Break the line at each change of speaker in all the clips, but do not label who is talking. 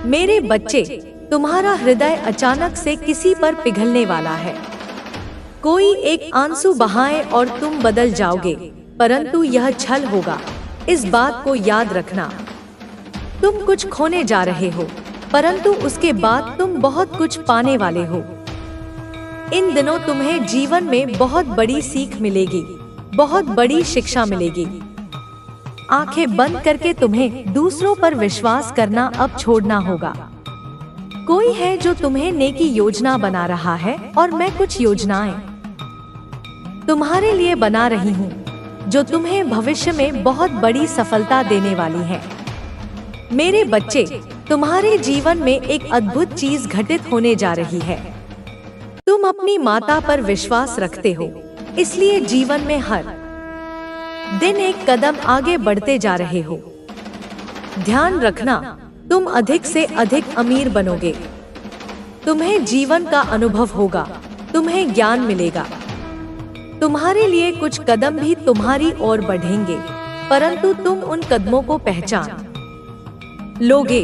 मेरे बच्चे, तुम्हारा हृदय अचानक से किसी पर पिघलने वाला है। कोई एक आंसू बहाए और तुम बदल जाओगे, परंतु यह छल होगा। इस बात को याद रखना। तुम कुछ खोने जा रहे हो, परंतु उसके बाद तुम बहुत कुछ पाने वाले हो। इन दिनों तुम्हें जीवन में बहुत बड़ी सीख मिलेगी, बहुत बड़ी शिक्षा मिलेगी। आंखें बंद करके तुम्हें दूसरों पर विश्वास करना अब छोड़ना होगा। कोई है जो तुम्हें नेकी योजना बना रहा है और मैं कुछ योजनाएं तुम्हारे लिए बना रही हूँ, जो तुम्हें भविष्य में बहुत बड़ी सफलता देने वाली है। मेरे बच्चे, तुम्हारे जीवन में एक अद्भुत चीज घटित होने जा रही है। तुम अपनी माता पर विश्वास रखते हो, इसलिए जीवन में हर दिन एक कदम आगे बढ़ते जा रहे हो। ध्यान रखना, तुम अधिक से अधिक अमीर बनोगे। तुम्हें जीवन का अनुभव होगा, तुम्हें ज्ञान मिलेगा। तुम्हारे लिए कुछ कदम भी तुम्हारी ओर बढ़ेंगे, परंतु तुम उन कदमों को पहचान लोगे।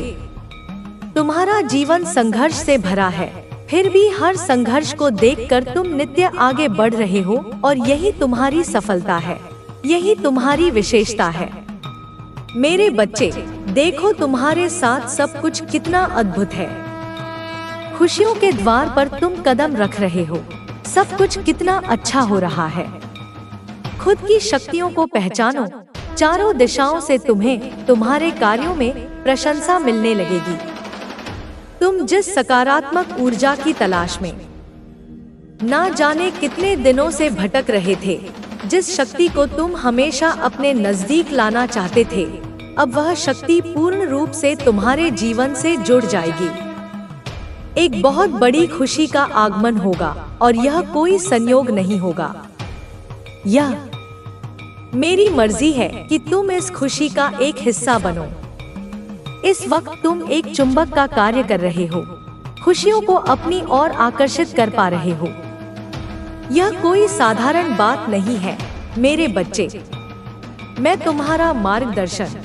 तुम्हारा जीवन संघर्ष से भरा है, फिर भी हर संघर्ष को देखकर तुम नित्य आगे बढ़ रहे हो और यही तुम्हारी सफलता है, यही तुम्हारी विशेषता है। मेरे बच्चे, देखो तुम्हारे साथ सब कुछ कितना अद्भुत है। खुशियों के द्वार पर तुम कदम रख रहे हो। सब कुछ कितना अच्छा हो रहा है। खुद की शक्तियों को पहचानो। चारों दिशाओं से तुम्हें तुम्हारे कार्यों में प्रशंसा मिलने लगेगी। तुम जिस सकारात्मक ऊर्जा की तलाश में ना जाने कितने दिनों से भटक रहे थे, जिस शक्ति को तुम हमेशा अपने नजदीक लाना चाहते थे, अब वह शक्ति पूर्ण रूप से तुम्हारे जीवन से जुड़ जाएगी। एक बहुत बड़ी खुशी का आगमन होगा और यह कोई संयोग नहीं होगा। यह मेरी मर्जी है कि तुम इस खुशी का एक हिस्सा बनो। इस वक्त तुम एक चुंबक का कार्य कर रहे हो, खुशियों को अपनी ओर आकर्षित कर पा रहे हो। यह कोई साधारण बात नहीं है मेरे बच्चे। मैं तुम्हारा मार्गदर्शन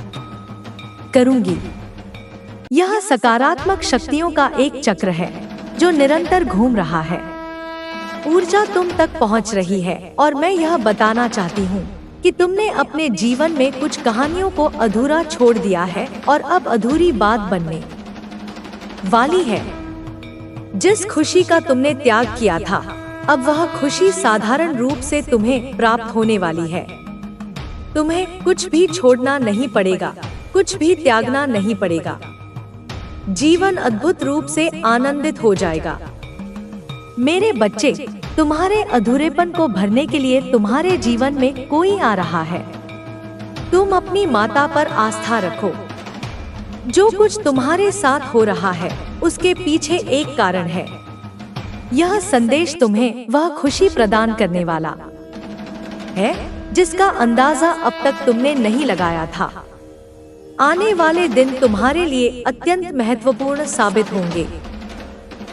करूंगी। यह सकारात्मक शक्तियों का एक चक्र है जो निरंतर घूम रहा है। ऊर्जा तुम तक पहुंच रही है और मैं यह बताना चाहती हूँ कि तुमने अपने जीवन में कुछ कहानियों को अधूरा छोड़ दिया है और अब अधूरी बात बनने वाली है। जिस खुशी का तुमने त्याग किया था, अब वह खुशी साधारण रूप से तुम्हें प्राप्त होने वाली है। तुम्हें कुछ भी छोड़ना नहीं पड़ेगा, कुछ भी त्यागना नहीं पड़ेगा। जीवन अद्भुत रूप से आनंदित हो जाएगा। मेरे बच्चे, तुम्हारे अधूरेपन को भरने के लिए तुम्हारे जीवन में कोई आ रहा है। तुम अपनी माता पर आस्था रखो। जो कुछ तुम्हारे साथ हो रहा है, उसके पीछे एक कारण है। यह संदेश तुम्हें वह खुशी प्रदान करने वाला है जिसका अंदाजा अब तक तुमने नहीं लगाया था। आने वाले दिन तुम्हारे लिए अत्यंत महत्वपूर्ण साबित होंगे।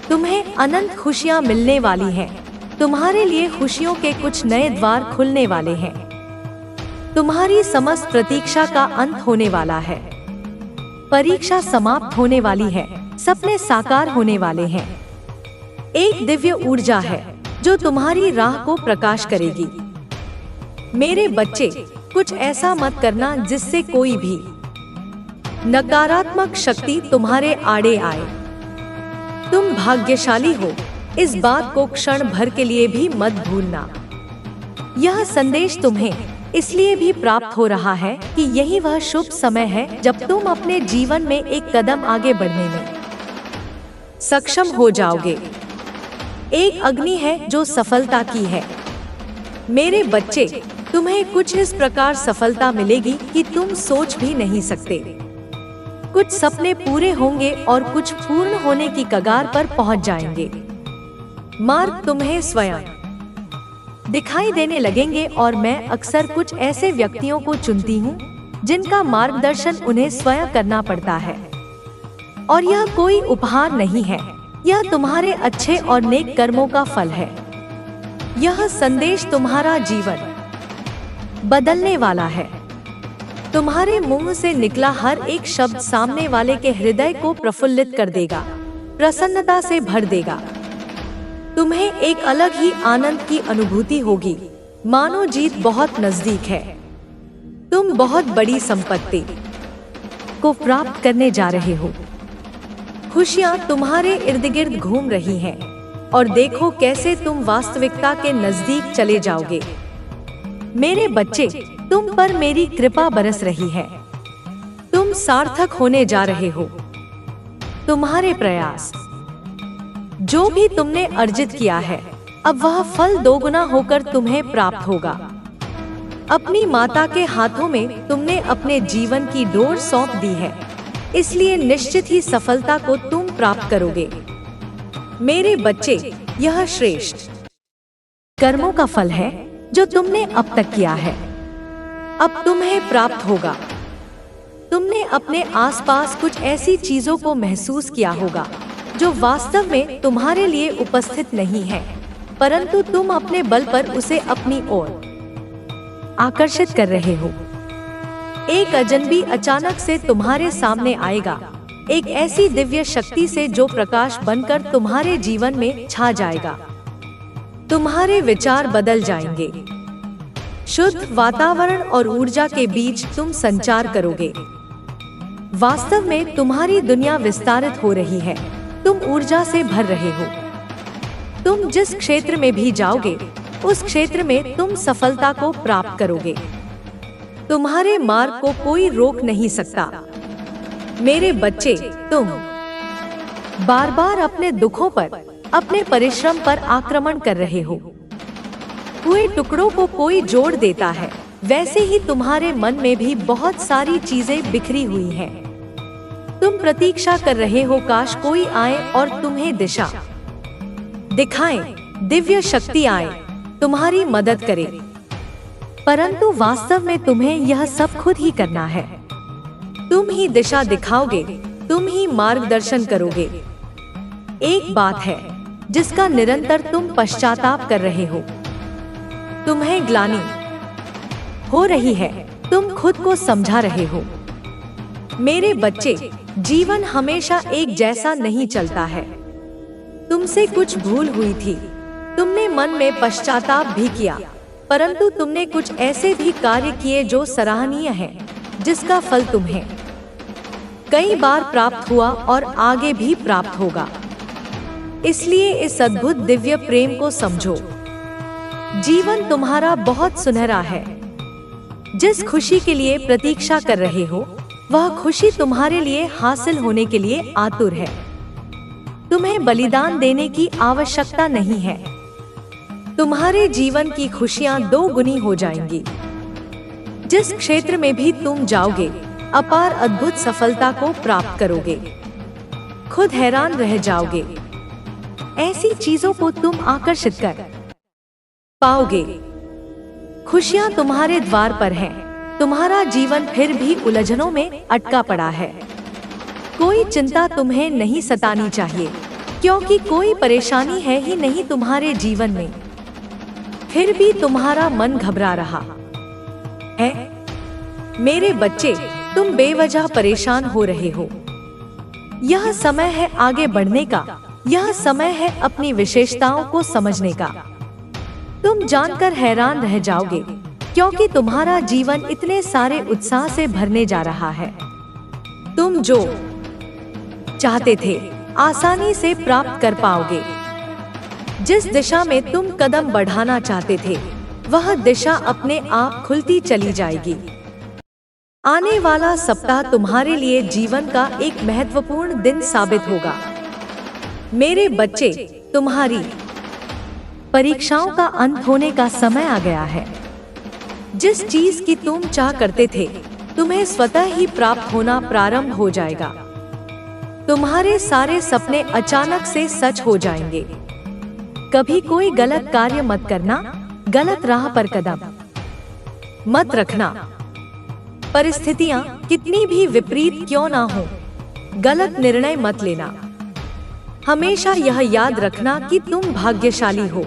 तुम्हें अनंत खुशियां मिलने वाली हैं। तुम्हारे लिए खुशियों के कुछ नए द्वार खुलने वाले हैं। तुम्हारी समस्त प्रतीक्षा का अंत होने वाला है। परीक्षा समाप्त होने वाली है। सपने साकार होने वाले हैं। एक दिव्य ऊर्जा है जो तुम्हारी राह को प्रकाश करेगी। मेरे बच्चे, कुछ ऐसा मत करना जिससे कोई भी नकारात्मक शक्ति तुम्हारे आड़े आए। तुम भाग्यशाली हो, इस बात को क्षण भर के लिए भी मत भूलना। यह संदेश तुम्हें इसलिए भी प्राप्त हो रहा है कि यही वह शुभ समय है जब तुम अपने जीवन में एक कदम आगे बढ़ने में सक्षम हो जाओगे। एक अग्नि है जो सफलता की है। मेरे बच्चे, तुम्हें कुछ इस प्रकार सफलता मिलेगी कि तुम सोच भी नहीं सकते। कुछ सपने पूरे होंगे और कुछ पूर्ण होने की कगार पर पहुंच जाएंगे। मार्ग तुम्हें स्वयं दिखाई देने लगेंगे और मैं अक्सर कुछ ऐसे व्यक्तियों को चुनती हूँ जिनका मार्गदर्शन उन्हें स्वयं करना पड़ता है। और यह कोई उपहार नहीं है, यह तुम्हारे अच्छे और नेक कर्मों का फल है। यह संदेश तुम्हारा जीवन बदलने वाला है। तुम्हारे मुंह से निकला हर एक शब्द सामने वाले के हृदय को प्रफुल्लित कर देगा, प्रसन्नता से भर देगा। तुम्हें एक अलग ही आनंद की अनुभूति होगी, मानो जीत बहुत नजदीक है। तुम बहुत बड़ी संपत्ति को प्राप्त करने जा रहे हो। खुशियां तुम्हारे इर्द गिर्द घूम रही हैं, और देखो कैसे तुम वास्तविकता के नजदीक चले जाओगे। मेरे बच्चे, तुम पर मेरी कृपा बरस रही है। तुम सार्थक होने जा रहे हो। तुम्हारे प्रयास, जो भी तुमने अर्जित किया है, अब वह फल दोगुना होकर तुम्हें प्राप्त होगा। अपनी माता के हाथों में तुमने अपने जीवन की डोर सौंप दी है, इसलिए निश्चित ही सफलता को तुम प्राप्त करोगे। मेरे बच्चे, यह श्रेष्ठ कर्मों का फल है जो तुमने अब तक किया है, अब तुम्हें प्राप्त होगा। तुमने अपने आसपास कुछ ऐसी चीजों को महसूस किया होगा जो वास्तव में तुम्हारे लिए उपस्थित नहीं है, परंतु तुम अपने बल पर उसे अपनी ओर आकर्षित कर रहे हो। एक अजनबी अचानक से तुम्हारे सामने आएगा, एक ऐसी दिव्य शक्ति से जो प्रकाश बनकर तुम्हारे जीवन में छा जाएगा। तुम्हारे विचार बदल जाएंगे। शुद्ध वातावरण और ऊर्जा के बीच तुम संचार करोगे। वास्तव में तुम्हारी दुनिया विस्तारित हो रही है। तुम ऊर्जा से भर रहे हो। तुम जिस क्षेत्र में भी जाओगे, उस क्षेत्र में तुम सफलता को प्राप्त करोगे। तुम्हारे मार्ग को कोई रोक नहीं सकता। मेरे बच्चे, तुम बार बार अपने दुखों पर, अपने परिश्रम पर आक्रमण कर रहे हो। हुए टुकड़ों को कोई जोड़ देता है, वैसे ही तुम्हारे मन में भी बहुत सारी चीजें बिखरी हुई हैं। तुम प्रतीक्षा कर रहे हो काश कोई आए और तुम्हें दिशा दिखाए, दिव्य शक्ति आए, तुम्हारी मदद करे, परंतु वास्तव में तुम्हें यह सब खुद ही करना है। तुम ही दिशा दिखाओगे, तुम ही मार्गदर्शन करोगे। एक बात है जिसका निरंतर तुम पश्चाताप कर रहे हो। तुम्हें ग्लानि हो रही है, तुम खुद को समझा रहे हो। मेरे बच्चे, जीवन हमेशा एक जैसा नहीं चलता है। तुमसे कुछ भूल हुई थी, तुमने मन में पश्चाताप भी किया, परंतु तुमने कुछ ऐसे भी कार्य किए जो सराहनीय हैं, जिसका फल तुम्हें कई बार प्राप्त हुआ और आगे भी प्राप्त होगा। इसलिए इस अद्भुत दिव्य प्रेम को समझो। जीवन तुम्हारा बहुत सुनहरा है। जिस खुशी के लिए प्रतीक्षा कर रहे हो, वह खुशी तुम्हारे लिए हासिल होने के लिए आतुर है। तुम्हें बलिदान देने की आवश्यकता नहीं है। तुम्हारे जीवन की खुशियां दो गुनी हो जाएंगी। जिस क्षेत्र में भी तुम जाओगे, अपार अद्भुत सफलता को प्राप्त करोगे। खुद हैरान रह जाओगे। ऐसी चीजों को तुम आकर्षित कर पाओगे। खुशियां तुम्हारे द्वार पर हैं। तुम्हारा जीवन फिर भी उलझनों में अटका पड़ा है। कोई चिंता तुम्हें नहीं सतानी चाहिए, क्योंकि कोई परेशानी है ही नहीं तुम्हारे जीवन में। फिर भी तुम्हारा मन घबरा रहा है। मेरे बच्चे, तुम बेवजह परेशान हो रहे हो। यह समय है आगे बढ़ने का। यह समय है अपनी विशेषताओं को समझने का। तुम जानकर हैरान रह जाओगे, क्योंकि तुम्हारा जीवन इतने सारे उत्साह से भरने जा रहा है। तुम जो चाहते थे, आसानी से प्राप्त कर पाओगे। जिस दिशा में तुम कदम बढ़ाना चाहते थे, वह दिशा अपने आप खुलती चली जाएगी। आने वाला सप्ताह तुम्हारे लिए जीवन का एक महत्वपूर्ण दिन साबित होगा। मेरे बच्चे, तुम्हारी परीक्षाओं का अंत होने का समय आ गया है। जिस चीज की तुम चाह करते थे, तुम्हें स्वतः ही प्राप्त होना प्रारंभ हो जाएगा। तुम्हारे सारे सपने अचानक से सच हो जाएंगे। कभी कोई गलत कार्य मत करना, गलत राह पर कदम मत रखना। परिस्थितियां कितनी भी विपरीत क्यों ना हो, गलत निर्णय मत लेना। हमेशा यह याद रखना कि तुम भाग्यशाली हो।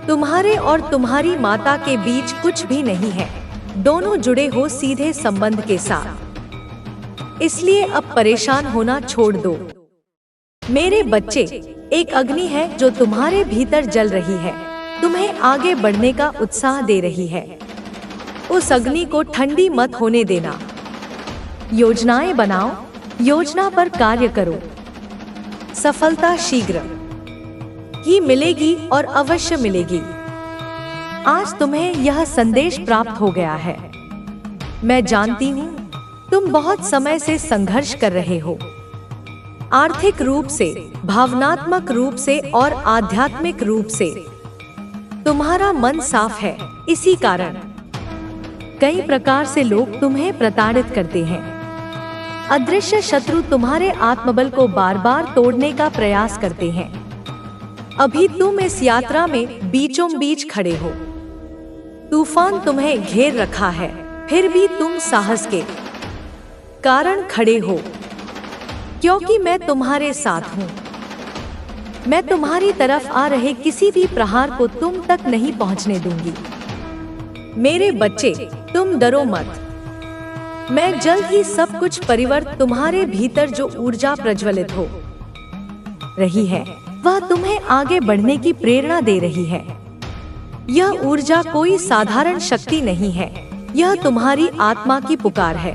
तुम्हारे और तुम्हारी माता के बीच कुछ भी नहीं है। दोनों जुड़े हो सीधे संबंध के साथ। इसलिए अब परेशान होना छोड़ दो। मेरे बच्चे, एक अग्नि है जो तुम्हारे भीतर जल रही है, तुम्हें आगे बढ़ने का उत्साह दे रही है। उस अग्नि को ठंडी मत होने देना। योजनाएं बनाओ, योजना पर कार्य करो। सफलता शीघ्र ही मिलेगी और अवश्य मिलेगी। आज तुम्हें यह संदेश प्राप्त हो गया है। मैं जानती हूँ तुम बहुत समय से संघर्ष कर रहे हो, आर्थिक रूप से, भावनात्मक रूप से और आध्यात्मिक रूप से। तुम्हारा मन साफ है, इसी कारण कई प्रकार से लोग तुम्हें प्रताड़ित करते हैं। अदृश्य शत्रु तुम्हारे आत्मबल को बार बार तोड़ने का प्रयास करते हैं। अभी तुम इस यात्रा में बीचों बीच खड़े हो। तूफान तुम्हें घेर रखा है, फिर भी तुम साहस के कारण खड़े हो, क्योंकि मैं तुम्हारे साथ हूँ। मैं तुम्हारी तरफ आ रहे किसी भी प्रहार को तुम तक नहीं पहुँचने दूंगी। मेरे बच्चे, तुम डरो मत। मैं जल्द ही सब कुछ परिवर्तन तुम्हारे भीतर जो ऊर्जा प्रज्वलित हो रही है, वह तुम्हें आगे बढ़ने की प्रेरणा दे रही है। यह ऊर्जा कोई साधारण शक्ति नहीं है, यह तुम्हारी आत्मा की पुकार है।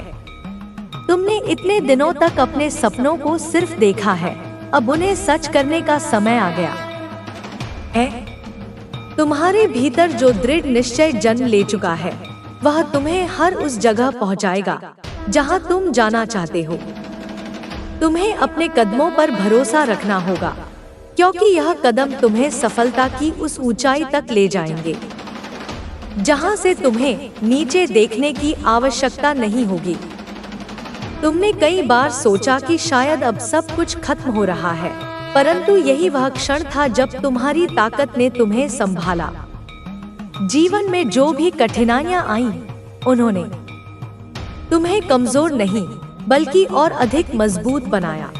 तुमने इतने दिनों तक अपने सपनों को सिर्फ देखा है, अब उन्हें सच करने का समय आ गया है। तुम्हारे भीतर जो दृढ़ निश्चय जन्म ले चुका है, वह तुम्हें हर उस जगह पहुंचाएगा जहां तुम जाना चाहते हो। तुम्हें अपने कदमों पर भरोसा रखना होगा, क्योंकि यह कदम तुम्हें सफलता की उस ऊंचाई तक ले जाएंगे जहां से तुम्हें नीचे देखने की आवश्यकता नहीं होगी। तुमने कई बार सोचा कि शायद अब सब कुछ खत्म हो रहा है, परंतु यही वह क्षण था जब तुम्हारी ताकत ने तुम्हें संभाला। जीवन में जो भी कठिनाइयां आईं, उन्होंने तुम्हें कमजोर नहीं बल्कि और अधिक मजबूत बनाया।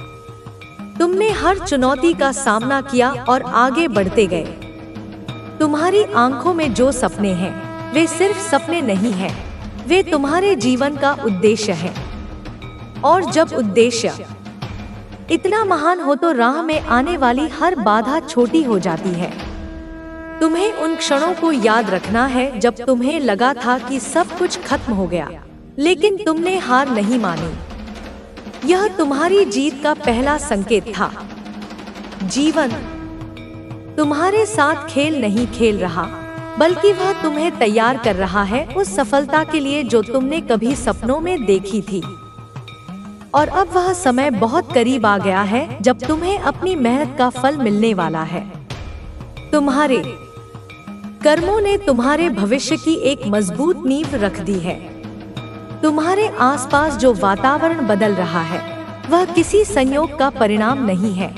तुमने हर चुनौती का सामना किया और आगे बढ़ते गए। तुम्हारी आंखों में जो सपने हैं, वे सिर्फ सपने नहीं हैं, वे तुम्हारे जीवन का उद्देश्य है। और जब उद्देश्य इतना महान हो तो राह में आने वाली हर बाधा छोटी हो जाती है। तुम्हें उन क्षणों को याद रखना है जब तुम्हें लगा था कि सब कुछ खत्म हो गया, लेकिन तुमने हार नहीं मानी। यह तुम्हारी जीत का पहला संकेत था। जीवन तुम्हारे साथ खेल नहीं खेल रहा, बल्कि वह तुम्हें तैयार कर रहा है उस सफलता के लिए जो तुमने कभी सपनों में देखी थी। और अब वह समय बहुत करीब आ गया है जब तुम्हें अपनी मेहनत का फल मिलने वाला है। तुम्हारे कर्मों ने तुम्हारे भविष्य की एक मजबूत नींव रख दी है। तुम्हारे आसपास जो वातावरण बदल रहा है, वह किसी संयोग का परिणाम नहीं है।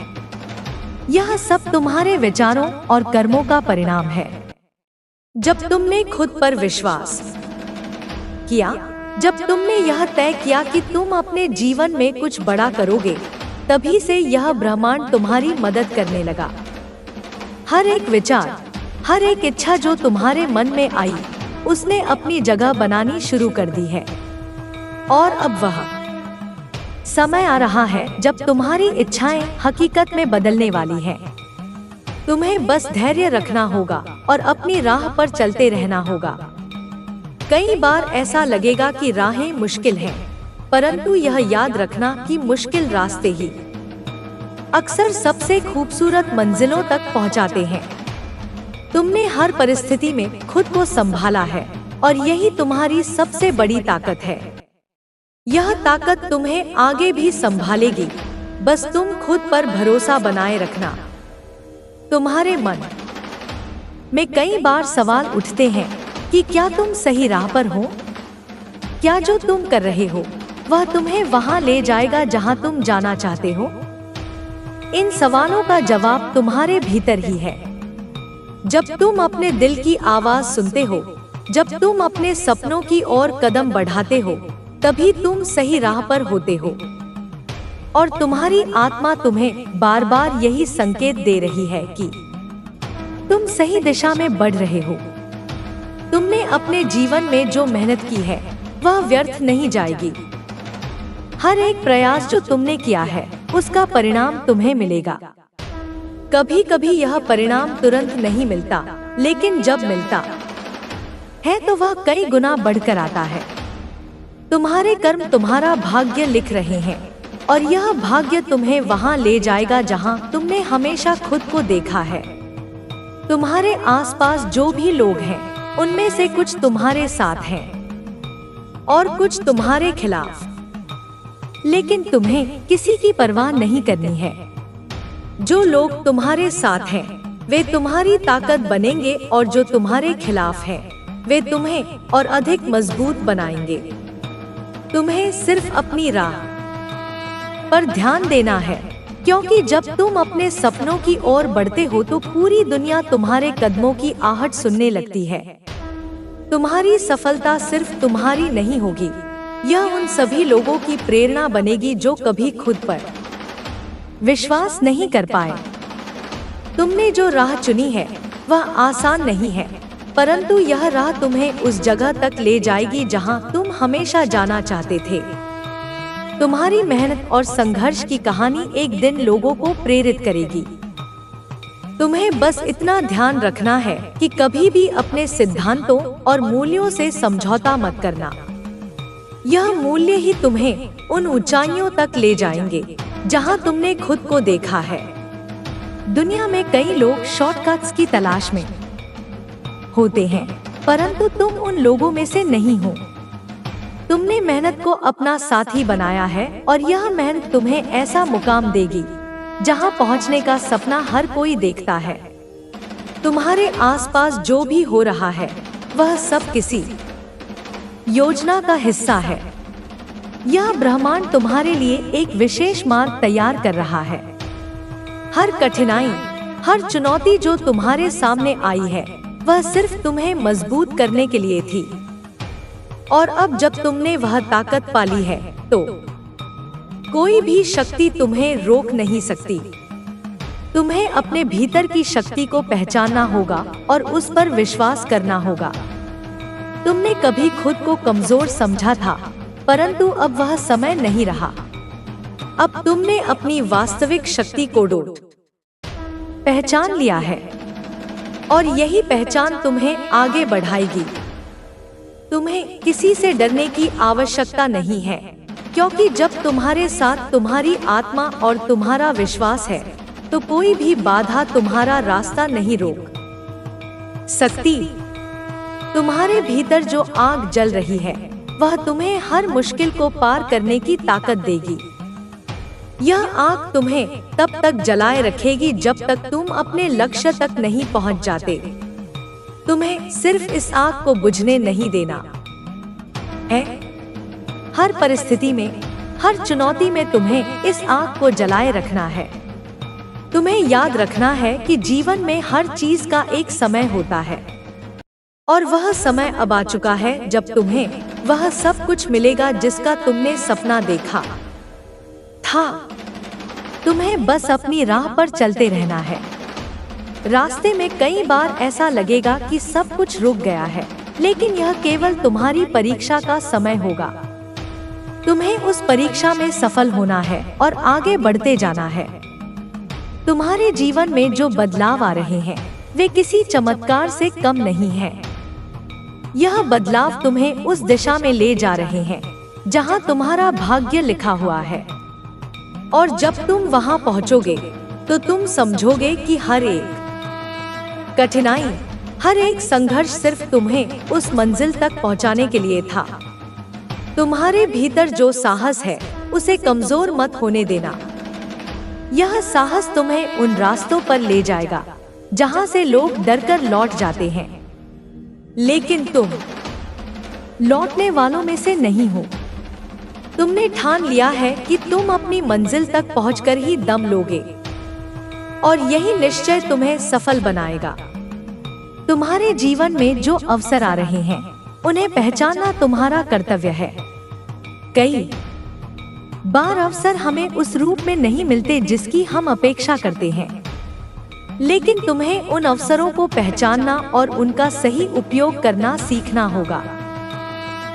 यह सब तुम्हारे विचारों और कर्मों का परिणाम है। जब तुमने खुद पर विश्वास किया, जब तुमने यह तय किया कि तुम अपने जीवन में कुछ बड़ा करोगे, तभी से यह ब्रह्मांड तुम्हारी मदद करने लगा। हर एक विचार, हर एक इच्छा जो तुम्हारे मन में आई, उसने अपनी जगह बनानी शुरू कर दी है। और अब वह समय आ रहा है जब तुम्हारी इच्छाएं हकीकत में बदलने वाली हैं। तुम्हें बस धैर्य रखना होगा और अपनी राह पर चलते रहना होगा। कई बार ऐसा लगेगा कि राहें मुश्किल हैं, परंतु यह याद रखना कि मुश्किल रास्ते ही अक्सर सबसे खूबसूरत मंजिलों तक पहुंचाते हैं। तुमने हर परिस्थिति में खुद को संभाला है और यही तुम्हारी सबसे बड़ी ताकत है। यह ताकत तुम्हें आगे भी संभालेगी, बस तुम खुद पर भरोसा बनाए रखना। तुम्हारे मन में कई बार सवाल उठते हैं कि क्या तुम सही राह पर हो? क्या जो तुम कर रहे हो वह तुम्हें वहां ले जाएगा जहां तुम जाना चाहते हो? इन सवालों का जवाब तुम्हारे भीतर ही है। जब तुम अपने दिल की आवाज सुनते हो, जब तुम अपने सपनों की ओर कदम बढ़ाते हो, तभी तुम सही राह पर होते हो। और तुम्हारी आत्मा तुम्हें बार बार यही संकेत दे रही है कि तुम सही दिशा में बढ़ रहे हो। तुमने अपने जीवन में जो मेहनत की है वह व्यर्थ नहीं जाएगी। हर एक प्रयास जो तुमने किया है उसका परिणाम तुम्हें मिलेगा। कभी कभी यह परिणाम तुरंत नहीं मिलता, लेकिन जब मिलता है तो वह कई गुना बढ़कर आता है। तुम्हारे कर्म तुम्हारा भाग्य लिख रहे हैं और यह भाग्य तुम्हें वहां ले जाएगा जहां तुमने हमेशा खुद को देखा है। तुम्हारे आसपास जो भी लोग हैं उनमें से कुछ तुम्हारे साथ हैं और कुछ तुम्हारे खिलाफ, लेकिन तुम्हें किसी की परवाह नहीं करनी है। जो लोग तुम्हारे साथ हैं वे तुम्हारी ताकत बनेंगे और जो तुम्हारे खिलाफ हैं वे तुम्हें और अधिक मजबूत बनाएंगे। तुम्हें सिर्फ अपनी राह पर ध्यान देना है, क्योंकि जब तुम अपने सपनों की ओर बढ़ते हो तो पूरी दुनिया तुम्हारे कदमों की आहट सुनने लगती है। तुम्हारी सफलता सिर्फ तुम्हारी नहीं होगी, यह उन सभी लोगों की प्रेरणा बनेगी जो कभी खुद पर विश्वास नहीं कर पाए। तुमने जो राह चुनी है वह आसान नहीं है, परंतु यह राह तुम्हें उस जगह तक ले जाएगी जहां तुम हमेशा जाना चाहते थे। तुम्हारी मेहनत और संघर्ष की कहानी एक दिन लोगों को प्रेरित करेगी। तुम्हें बस इतना ध्यान रखना है कि कभी भी अपने सिद्धांतों और मूल्यों से समझौता मत करना। यह मूल्य ही तुम्हें उन ऊंचाइयों तक ले जाएंगे जहां तुमने खुद को देखा है। दुनिया में कई लोग शॉर्टकट्स की तलाश में होते हैं, परंतु तुम उन लोगों में से नहीं हो। तुमने मेहनत को अपना साथी बनाया है और यह मेहनत तुम्हें ऐसा मुकाम देगी जहां पहुंचने का सपना हर कोई देखता है। तुम्हारे आसपास जो भी हो रहा है वह सब किसी योजना का हिस्सा है। यह ब्रह्मांड तुम्हारे लिए एक विशेष मार्ग तैयार कर रहा है। हर कठिनाई, हर चुनौती जो तुम्हारे सामने आई है वह सिर्फ तुम्हें मजबूत करने के लिए थी। और अब जब तुमने वह ताकत पाली है तो कोई भी शक्ति तुम्हें रोक नहीं सकती। तुम्हें अपने भीतर की शक्ति को पहचानना होगा और उस पर विश्वास करना होगा। तुमने कभी खुद को कमजोर समझा था, परंतु अब वह समय नहीं रहा। अब तुमने अपनी वास्तविक शक्ति को पहचान लिया है और यही पहचान तुम्हें आगे बढ़ाएगी। तुम्हें किसी से डरने की आवश्यकता नहीं है, क्योंकि जब तुम्हारे साथ तुम्हारी आत्मा और तुम्हारा विश्वास है तो कोई भी बाधा तुम्हारा रास्ता नहीं रोक सकती। तुम्हारे भीतर जो आग जल रही है वह तुम्हें हर मुश्किल को पार करने की ताकत देगी। यह आग तुम्हें तब तक जलाए रखेगी जब तक तुम अपने लक्ष्य तक नहीं पहुंच जाते। तुम्हें सिर्फ इस आग को बुझने नहीं देना है। हर परिस्थिति में, हर चुनौती में तुम्हें इस आग को जलाए रखना है। तुम्हें याद रखना है कि जीवन में हर चीज का एक समय होता है और वह समय अब आ चुका है जब तुम्हें वह सब कुछ मिलेगा जिसका तुमने सपना देखा था। तुम्हें बस अपनी राह पर चलते रहना है। रास्ते में कई बार ऐसा लगेगा कि सब कुछ रुक गया है, लेकिन यह केवल तुम्हारी परीक्षा का समय होगा। तुम्हें उस परीक्षा में सफल होना है और आगे बढ़ते जाना है। तुम्हारे जीवन में जो बदलाव आ रहे हैं वे किसी चमत्कार से कम नहीं हैं। यह बदलाव तुम्हें उस दिशा में ले जा रहे हैं जहां तुम्हारा भाग्य लिखा हुआ है। और जब तुम वहां पहुंचोगे तो तुम समझोगे कि हर एक कठिनाई, हर एक संघर्ष सिर्फ तुम्हें उस मंजिल तक पहुंचाने के लिए था। तुम्हारे भीतर जो साहस है उसे कमजोर मत होने देना। यह साहस तुम्हें उन रास्तों पर ले जाएगा जहां से लोग डरकर लौट जाते हैं, लेकिन तुम लौटने वालों में से नहीं हो। तुमने ठान लिया है कि तुम अपनी मंजिल तक पहुंचकर ही दम लोगे और यही निश्चय तुम्हें सफल बनाएगा। तुम्हारे जीवन में जो अवसर आ रहे हैं उन्हें पहचानना तुम्हारा कर्तव्य है। कई बार अवसर हमें उस रूप में नहीं मिलते जिसकी हम अपेक्षा करते हैं। लेकिन तुम्हें उन अवसरों को पहचानना और उनका सही उपयोग करना सीखना होगा।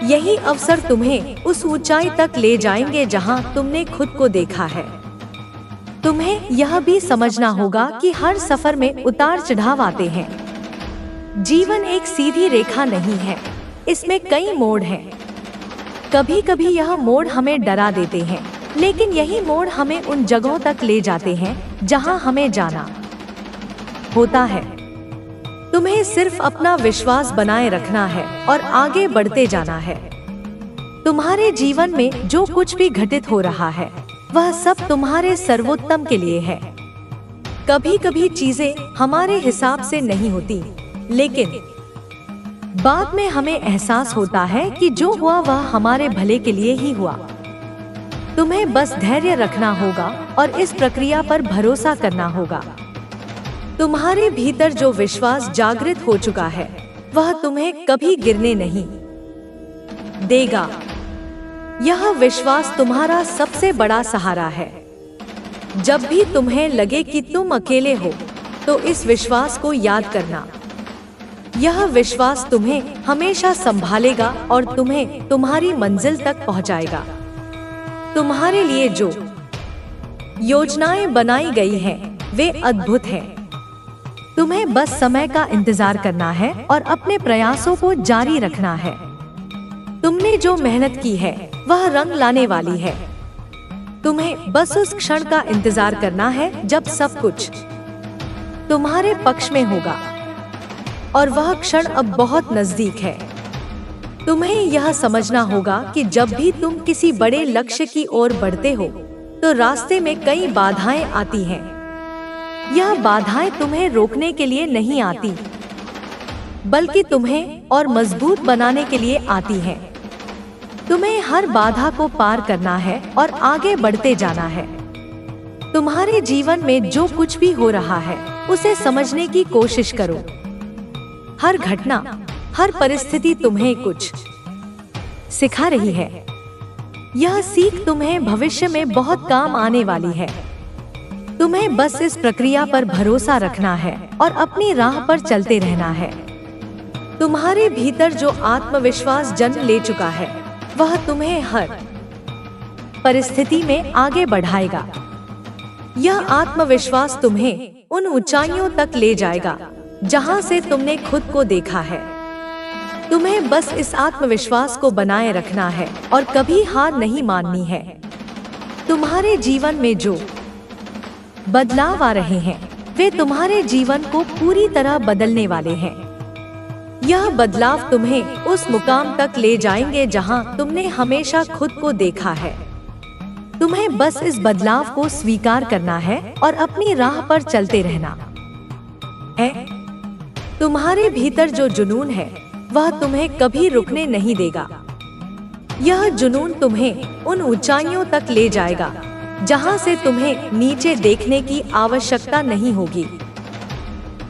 यही अवसर तुम्हें उस ऊंचाई तक ले जाएंगे जहां तुमने खुद को देखा है। तुम्हें यह भी समझना होगा कि हर सफर में उतार चढ़ाव आते हैं। जीवन एक सीधी रेखा नहीं है, इसमें कई मोड़ हैं। कभी कभी यह मोड़ हमें डरा देते हैं, लेकिन यही मोड़ हमें उन जगहों तक ले जाते हैं जहां हमें जाना होता है। तुम्हें सिर्फ अपना विश्वास बनाए रखना है और आगे बढ़ते जाना है। तुम्हारे जीवन में जो कुछ भी घटित हो रहा है वह सब तुम्हारे सर्वोत्तम के लिए है। कभी कभी चीजें हमारे हिसाब से नहीं होती, लेकिन बाद में हमें एहसास होता है कि जो हुआ वह हमारे भले के लिए ही हुआ। तुम्हें बस धैर्य रखना होगा और इस प्रक्रिया पर भरोसा करना होगा। तुम्हारे भीतर जो विश्वास जागृत हो चुका है वह तुम्हें कभी गिरने नहीं देगा। यह विश्वास तुम्हारा सबसे बड़ा सहारा है। जब भी तुम्हें लगे कि तुम अकेले हो, तो इस विश्वास को याद करना। यह विश्वास तुम्हें हमेशा संभालेगा और तुम्हें तुम्हारी मंजिल तक पहुंचाएगा। तुम्हारे लिए जो योजनाएं बनाई गई हैं, वे अद्भुत हैं। तुम्हें बस समय का इंतजार करना है और अपने प्रयासों को जारी रखना है। तुमने जो मेहनत की है वह रंग लाने वाली है। तुम्हें बस उस क्षण का इंतजार करना है जब सब कुछ तुम्हारे पक्ष में होगा, और वह क्षण अब बहुत नजदीक है। तुम्हें यह समझना होगा कि जब भी तुम किसी बड़े लक्ष्य की ओर बढ़ते हो, तो रास्ते में कई बाधाएं आती हैं। यह बाधाएं तुम्हें रोकने के लिए नहीं आती, बल्कि तुम्हें और मजबूत बनाने के लिए आती हैं। तुम्हें हर बाधा को पार करना है और आगे बढ़ते जाना है। तुम्हारे जीवन में जो कुछ भी हो रहा है, उसे समझने की कोशिश करो। हर घटना, हर परिस्थिति तुम्हें कुछ सिखा रही है। यह सीख तुम्हें भविष्य में बहुत काम आने वाली है। तुम्हें बस इस प्रक्रिया पर भरोसा रखना है और अपनी राह पर चलते रहना है। तुम्हारे भीतर जो आत्मविश्वास जन्म ले चुका है, वह तुम्हें हर परिस्थिति में आगे बढ़ाएगा। यह आत्मविश्वास तुम्हें उन ऊंचाइयों तक ले जाएगा जहां से तुमने खुद को देखा है। तुम्हें बस इस आत्मविश्वास को बनाए रखना है और कभी हार नहीं माननी है। तुम्हारे जीवन में जो बदलाव आ रहे हैं, वे तुम्हारे जीवन को पूरी तरह बदलने वाले हैं। यह बदलाव तुम्हें उस मुकाम तक ले जाएंगे जहां तुमने हमेशा खुद को देखा है। तुम्हें बस इस बदलाव को स्वीकार करना है और अपनी राह पर चलते रहना है। तुम्हारे भीतर जो जुनून है, वह तुम्हें कभी रुकने नहीं देगा। यह जुनून तुम्हें उन ऊंचाइयों तक ले जाएगा जहां से तुम्हें नीचे देखने की आवश्यकता नहीं होगी।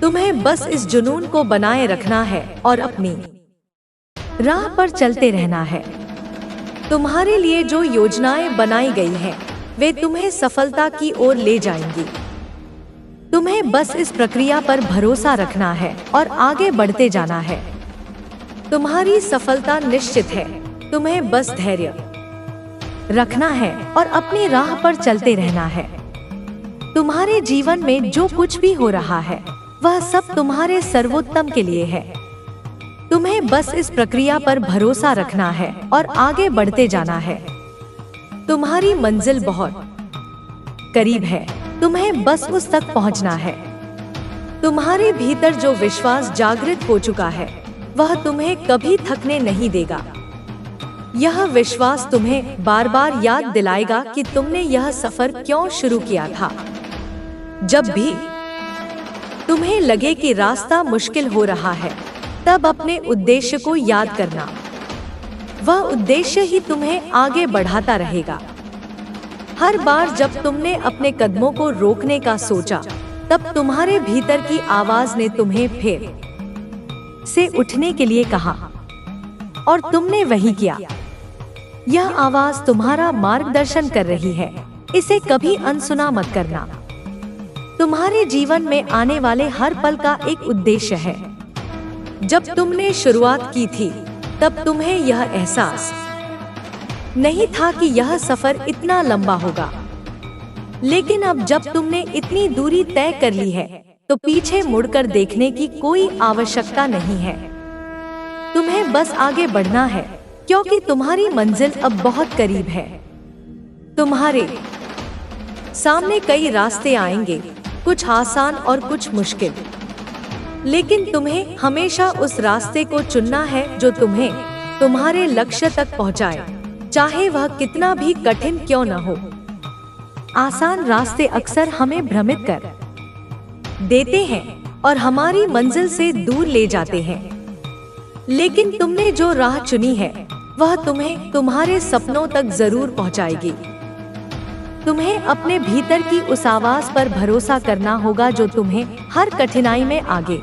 तुम्हें बस इस जुनून को बनाए रखना है और अपनी राह पर चलते रहना है। तुम्हारे लिए जो योजनाएं बनाई गई हैं, वे तुम्हें सफलता की ओर ले जाएंगी। तुम्हें बस इस प्रक्रिया पर भरोसा रखना है और आगे बढ़ते जाना है। तुम्हारी सफलता निश्चित है। तुम्हें बस धैर्य रखना है और अपनी राह पर चलते रहना है। तुम्हारे जीवन में जो कुछ भी हो रहा है, वह सब तुम्हारे सर्वोत्तम के लिए है। तुम्हें बस इस प्रक्रिया पर भरोसा रखना है और आगे बढ़ते जाना है। तुम्हारी मंजिल बहुत करीब है। तुम्हें बस उस तक पहुंचना है। तुम्हारे भीतर जो विश्वास जागृत हो चुका है, वह तुम्हें कभी थकने नहीं देगा। यह विश्वास तुम्हें बार बार याद दिलाएगा कि तुमने यह सफर क्यों शुरू किया था। जब भी तुम्हें लगे कि रास्ता मुश्किल हो रहा है, तब अपने उद्देश्य को याद करना। वह उद्देश्य ही तुम्हें आगे बढ़ाता रहेगा। हर बार जब तुमने अपने कदमों को रोकने का सोचा, तब तुम्हारे भीतर की आवाज ने तुम्हें फिर से उठने के लिए कहा, और तुमने वही किया। यह आवाज तुम्हारा मार्गदर्शन कर रही है। इसे कभी अनसुना मत करना। तुम्हारे जीवन में आने वाले हर पल का एक उद्देश्य है। जब तुमने शुरुआत की थी तब तुम्हें यह एहसास नहीं था कि यह सफर इतना लंबा होगा, लेकिन अब जब तुमने इतनी दूरी तय कर ली है तो पीछे मुड़कर देखने की कोई आवश्यकता नहीं है। तुम्हें बस आगे बढ़ना है, क्योंकि तुम्हारी मंजिल अब बहुत करीब है। तुम्हारे सामने कई रास्ते आएंगे, कुछ आसान और कुछ मुश्किल, लेकिन तुम्हें हमेशा उस रास्ते को चुनना है जो तुम्हें तुम्हारे लक्ष्य तक पहुंचाए, चाहे वह कितना भी कठिन क्यों न हो। आसान रास्ते अक्सर हमें भ्रमित कर देते हैं और हमारी मंजिल से दूर ले जाते हैं, लेकिन तुमने जो राह चुनी है वह तुम्हें तुम्हारे सपनों तक जरूर पहुंचाएगी। तुम्हें अपने भीतर की उस आवाज पर भरोसा करना होगा जो तुम्हें हर कठिनाई में आगे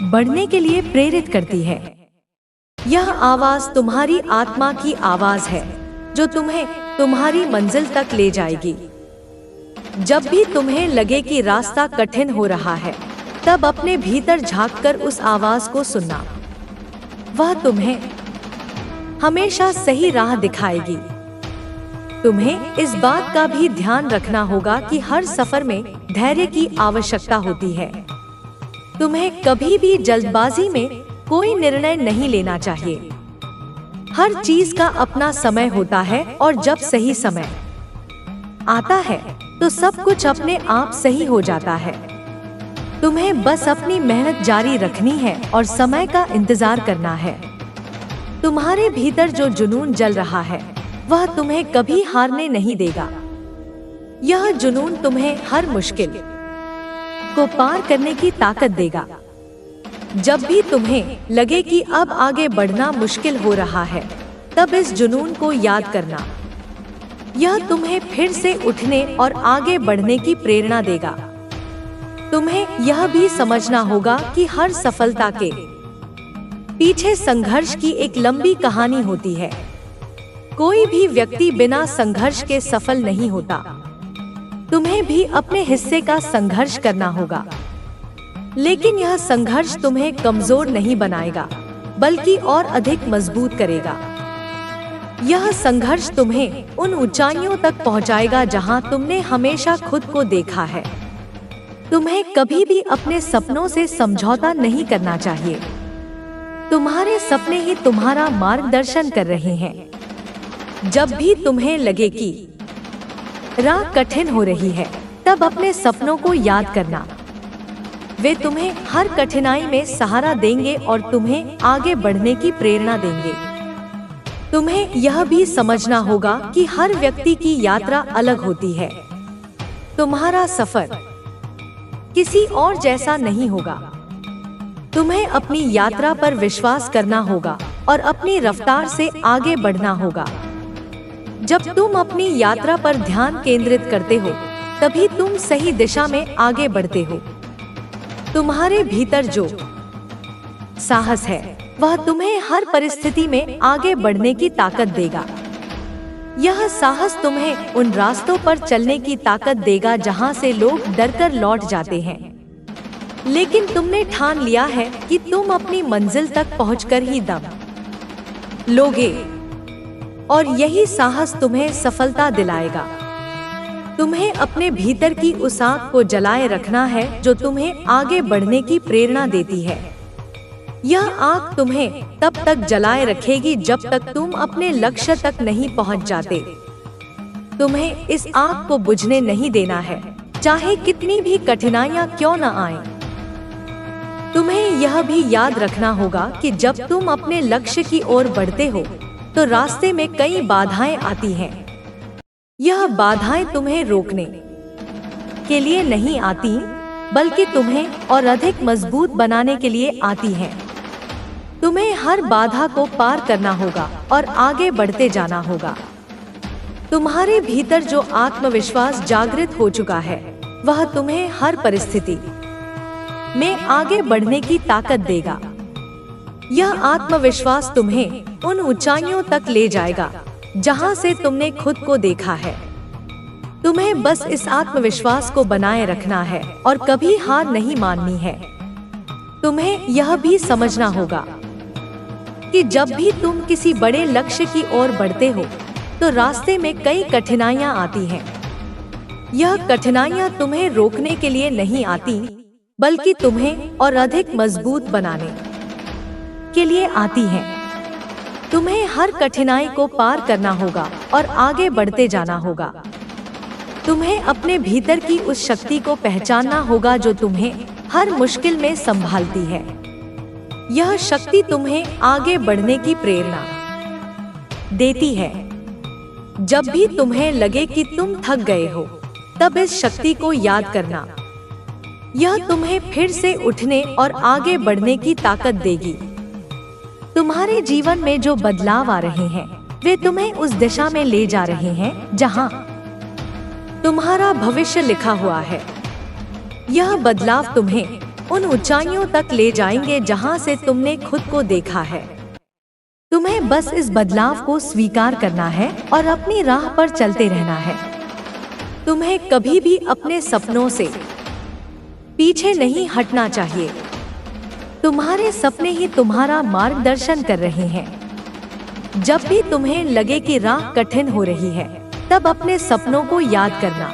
बढ़ने के लिए प्रेरित करती है। यह आवाज तुम्हारी आत्मा की आवाज है जो तुम्हें तुम्हारी मंजिल तक ले जाएगी। जब भी तुम्हें लगे कि रास्ता कठिन हो रहा है, तब अपने भीतर झांककर उस आवाज को सुनना। वह तुम्हें हमेशा सही राह दिखाएगी। तुम्हें इस बात का भी ध्यान रखना होगा कि हर सफर में धैर्य की आवश्यकता होती है। तुम्हें कभी भी जल्दबाजी में कोई निर्णय नहीं लेना चाहिए। हर चीज का अपना समय होता है और जब सही समय आता है तो सब कुछ अपने आप सही हो जाता है। तुम्हें बस अपनी मेहनत जारी रखनी है और समय का इंतजार करना है। तुम्हारे भीतर जो जुनून जल रहा है वह तुम्हें कभी हारने नहीं देगा। यह जुनून तुम्हें हर मुश्किल को पार करने की ताकत देगा। जब भी तुम्हें लगे कि अब आगे बढ़ना मुश्किल हो रहा है, तब इस जुनून को याद करना। यह तुम्हें फिर से उठने और आगे बढ़ने की प्रेरणा देगा। तुम्हें यह भी समझना होगा कि हर सफलता के पीछे संघर्ष की एक लंबी कहानी होती है। कोई भी व्यक्ति बिना संघर्ष के सफल नहीं होता। तुम्हें भी अपने हिस्से का संघर्ष करना होगा, लेकिन यह संघर्ष तुम्हें कमजोर नहीं बनाएगा, बल्कि और अधिक मजबूत करेगा। यह संघर्ष तुम्हें उन ऊंचाइयों तक पहुंचाएगा जहां तुमने हमेशा खुद को देखा है। तुम्हें कभी भी अपने सपनों से समझौता नहीं करना चाहिए। तुम्हारे सपने ही तुम्हारा मार्गदर्शन कर रहे हैं। जब भी तुम्हें लगे कि राह कठिन हो रही है, तब अपने सपनों को याद करना। वे तुम्हें हर कठिनाई में सहारा देंगे और तुम्हें आगे बढ़ने की प्रेरणा देंगे। तुम्हें यह भी समझना होगा कि हर व्यक्ति की यात्रा अलग होती है। तुम्हारा सफर किसी और जैसा नहीं होगा। तुम्हें अपनी यात्रा पर विश्वास करना होगा और अपनी रफ्तार से आगे बढ़ना होगा। जब तुम अपनी यात्रा पर ध्यान केंद्रित करते हो, तभी तुम सही दिशा में आगे बढ़ते हो। तुम्हारे भीतर जो साहस है, वह तुम्हें हर परिस्थिति में आगे बढ़ने की ताकत देगा। यह साहस तुम्हें उन रास्तों पर चलने की ताकत देगा जहां से लोग डरकर लौट जाते हैं, लेकिन तुमने ठान लिया है कि तुम अपनी मंजिल तक पहुंचकर ही दम लोगे, और यही साहस तुम्हें सफलता दिलाएगा। तुम्हें अपने भीतर की उस आग को जलाए रखना है जो तुम्हें आगे बढ़ने की प्रेरणा देती है। यह आग तुम्हें तब तक जलाए रखेगी जब तक तुम अपने लक्ष्य तक नहीं पहुंच जाते। तुम्हें इस आग को बुझने नहीं देना है, चाहे कितनी भी कठिनाइयां क्यों न आएं। तुम्हें यह भी याद रखना होगा कि जब तुम अपने लक्ष्य की ओर बढ़ते हो, तो रास्ते में कई बाधाएं आती हैं। यह बाधाएं तुम्हें रोकने के लिए नहीं आती, बल्कि तुम्हें और अधिक मजबूत बनाने के लिए आती हैं। तुम्हें हर बाधा को पार करना होगा और आगे बढ़ते जाना होगा। तुम्हारे भीतर जो आत्मविश्वास जागृत हो चुका है, वह तुम्हें हर परिस्थिति में आगे बढ़ने की ताकत देगा। यह आत्मविश्वास तुम्हें उन ऊंचाइयों तक ले जाएगा जहां से तुमने खुद को देखा है। तुम्हें बस इस आत्मविश्वास को बनाए रखना है और कभी हार नहीं माननी है। तुम्हें यह भी समझना होगा कि जब भी तुम किसी बड़े लक्ष्य की ओर बढ़ते हो तो रास्ते में कई कठिनाइयां आती हैं। यह कठिनाइयां तुम्हें रोकने के लिए नहीं आती, बल्कि तुम्हें और अधिक मजबूत बनाने के लिए आती हैं। तुम्हें हर कठिनाई को पार करना होगा और आगे बढ़ते जाना होगा। तुम्हें अपने भीतर की उस शक्ति को पहचानना होगा जो तुम्हें हर मुश्किल में संभालती है। यह शक्ति तुम्हें आगे बढ़ने की प्रेरणा देती है। जब भी तुम्हें लगे कि तुम थक गए हो, तब इस शक्ति को याद करना। यह तुम्हें फिर से उठने और आगे बढ़ने की ताकत देगी। तुम्हारे जीवन में जो बदलाव आ रहे हैं, वे तुम्हें उस दिशा में ले जा रहे हैं जहां तुम्हारा भविष्य लिखा हुआ है। यह बदलाव तुम्हें उन ऊंचाइयों तक ले जाएंगे जहां से तुमने खुद को देखा है। तुम्हें बस इस बदलाव को स्वीकार करना है और अपनी राह पर चलते रहना है। तुम्हें कभी भी अपने सपनों से पीछे नहीं हटना चाहिए। तुम्हारे सपने ही तुम्हारा मार्गदर्शन कर रहे हैं। जब भी तुम्हें लगे कि राह कठिन हो रही है, तब अपने सपनों को याद करना।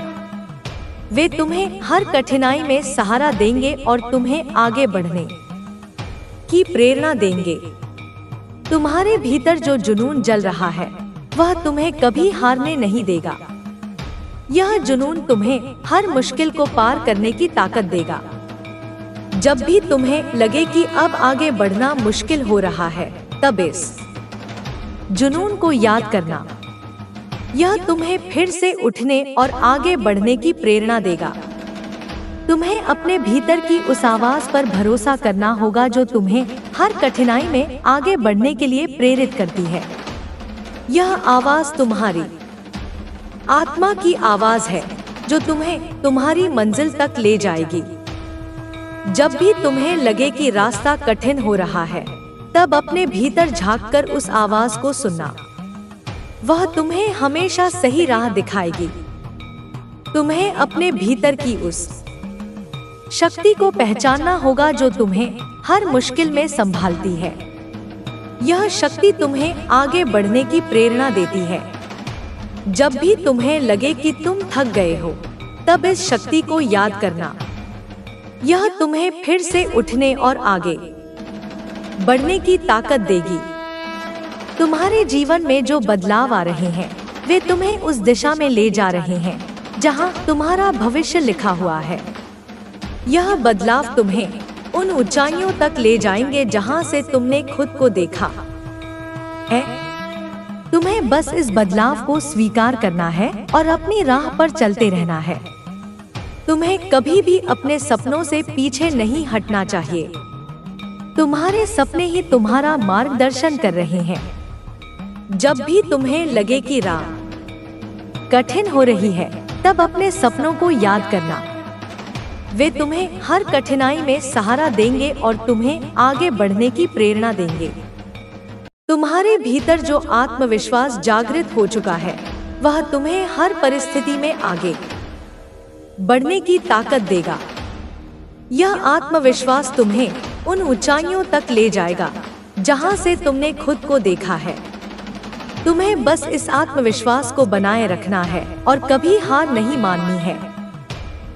वे तुम्हें हर कठिनाई में सहारा देंगे और तुम्हें आगे बढ़ने की प्रेरणा देंगे। तुम्हारे भीतर जो जुनून जल रहा है, वह तुम्हें कभी हारने नहीं देगा। यह जुनून तुम्हें हर मुश्किल को पार करने की ताकत देगा। जब भी तुम्हें लगे कि अब आगे बढ़ना मुश्किल हो रहा है, तब इस जुनून को याद करना। यह तुम्हें फिर से उठने और आगे बढ़ने की प्रेरणा देगा। तुम्हें अपने भीतर की उस आवाज पर भरोसा करना होगा जो तुम्हें हर कठिनाई में आगे बढ़ने के लिए प्रेरित करती है। यह आवाज तुम्हारी आत्मा की आवाज है जो तुम्हें तुम्हारी मंजिल तक ले जाएगी। जब भी तुम्हें लगे कि रास्ता कठिन हो रहा है, तब अपने भीतर झांककर उस आवाज को सुनना। वह तुम्हें हमेशा सही राह दिखाएगी। तुम्हें अपने भीतर की उस शक्ति को पहचानना होगा जो तुम्हें हर मुश्किल में संभालती है। यह शक्ति तुम्हें आगे बढ़ने की प्रेरणा देती है। जब भी तुम्हें लगे कि तुम थक गए हो, तब इस शक्ति को याद करना। यह तुम्हें फिर से उठने और आगे बढ़ने की ताकत देगी। तुम्हारे जीवन में जो बदलाव आ रहे हैं, वे तुम्हें उस दिशा में ले जा रहे हैं जहां तुम्हारा भविष्य लिखा हुआ है। यह बदलाव तुम्हें उन ऊंचाइयों तक ले जाएंगे जहां से तुमने खुद को देखा है। तुम्हें बस इस बदलाव को स्वीकार करना है और अपनी राह पर चलते रहना है। तुम्हें कभी भी अपने सपनों से पीछे नहीं हटना चाहिए। तुम्हारे सपने ही तुम्हारा मार्गदर्शन कर रहे हैं। जब भी तुम्हें लगे कि राह कठिन हो रही है, तब अपने सपनों को याद करना। वे तुम्हें हर कठिनाई में सहारा देंगे और तुम्हें आगे बढ़ने की प्रेरणा देंगे। तुम्हारे भीतर जो आत्मविश्वास जागृत हो चुका है, वह तुम्हें हर परिस्थिति में आगे बढ़ने की ताकत देगा। यह आत्मविश्वास तुम्हें उन ऊंचाइयों तक ले जाएगा जहां से तुमने खुद को देखा है। तुम्हें बस इस आत्मविश्वास को बनाए रखना है और कभी हार नहीं माननी है।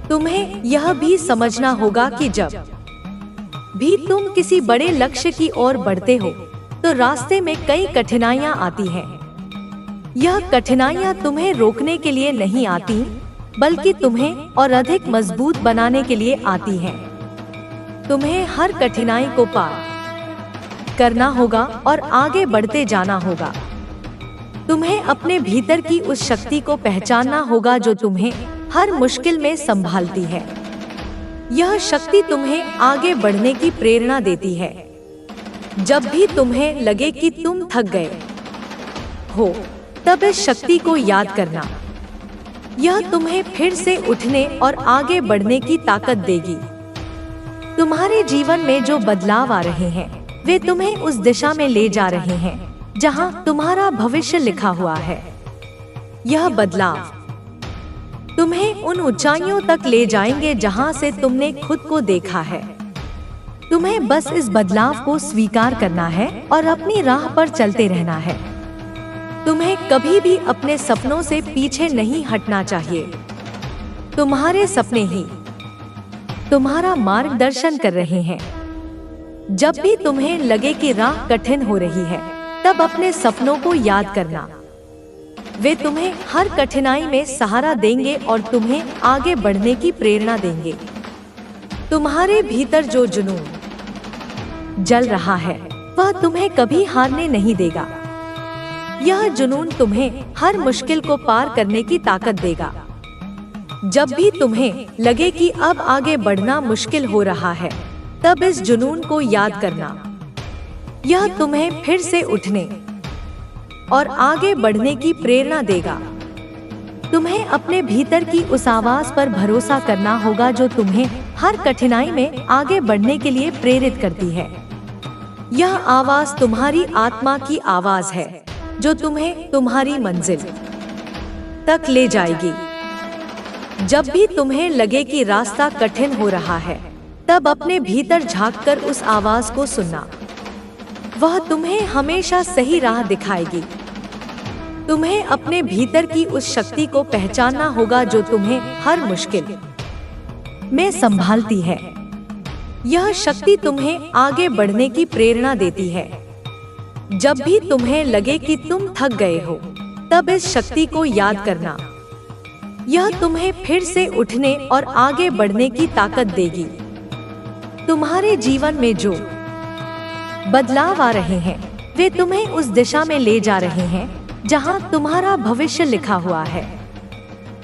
तुम्हें यह भी समझना होगा कि जब भी तुम किसी बड़े लक्ष्य की ओर बढ़ते हो, तो रास्ते में कई कठिनाइयां आती हैं। यह कठिनाइयां तुम्हें रोकने के लिए नहीं आती, बल्कि तुम्हें और अधिक मजबूत बनाने के लिए आती हैं। तुम्हें हर कठिनाई को पार करना होगा और आगे बढ़ते जाना होगा। तुम्हें अपने भीतर की उस शक्ति को पहचानना होगा जो तुम्हें हर मुश्किल में संभालती है। यह शक्ति तुम्हें आगे बढ़ने की प्रेरणा देती है। जब भी तुम्हें लगे कि तुम थक गए हो, तब इस शक्ति को याद करना। यह तुम्हें फिर से उठने और आगे बढ़ने की ताकत देगी। तुम्हारे जीवन में जो बदलाव आ रहे हैं, वे तुम्हें उस दिशा में ले जा रहे हैं जहां तुम्हारा भविष्य लिखा हुआ है। यह बदलाव तुम्हें उन ऊंचाइयों तक ले जाएंगे जहां से तुमने खुद को देखा है। तुम्हें बस इस बदलाव को स्वीकार करना है और अपनी राह पर चलते रहना है। तुम्हें कभी भी अपने सपनों से पीछे नहीं हटना चाहिए। तुम्हारे सपने ही तुम्हारा मार्गदर्शन कर रहे हैं। जब भी तुम्हें लगे कि राह कठिन हो रही है, तब अपने सपनों को याद करना। वे तुम्हें हर कठिनाई में सहारा देंगे और तुम्हें आगे बढ़ने की प्रेरणा देंगे। तुम्हारे भीतर जो जुनून जल रहा है, वह तुम्हें कभी हारने नहीं देगा। यह जुनून तुम्हें हर मुश्किल को पार करने की ताकत देगा। जब भी तुम्हें लगे कि अब आगे बढ़ना मुश्किल हो रहा है, तब इस जुनून को याद करना। यह तुम्हें फिर से उठने और आगे बढ़ने की प्रेरणा देगा। तुम्हें अपने भीतर की उस आवाज पर भरोसा करना होगा जो तुम्हें हर कठिनाई में आगे बढ़ने के लिए प्रेरित करती है। यह आवाज तुम्हारी आत्मा की आवाज है, जो तुम्हें तुम्हारी मंजिल तक ले जाएगी। जब भी तुम्हें लगे कि रास्ता कठिन हो रहा है, तब अपने भीतर झांककर उस आवाज को सुनना। वह तुम्हें हमेशा सही राह दिखाएगी। तुम्हें अपने भीतर की उस शक्ति को पहचानना होगा जो तुम्हें हर मुश्किल में संभालती है। यह शक्ति तुम्हें आगे बढ़ने की प्रेरणा देती है। जब भी तुम्हें लगे कि तुम थक गए हो, तब इस शक्ति को याद करना। यह तुम्हें फिर से उठने और आगे बढ़ने की ताकत देगी। तुम्हारे जीवन में जो बदलाव आ रहे हैं, वे तुम्हें उस दिशा में ले जा रहे हैं जहां तुम्हारा भविष्य लिखा हुआ है।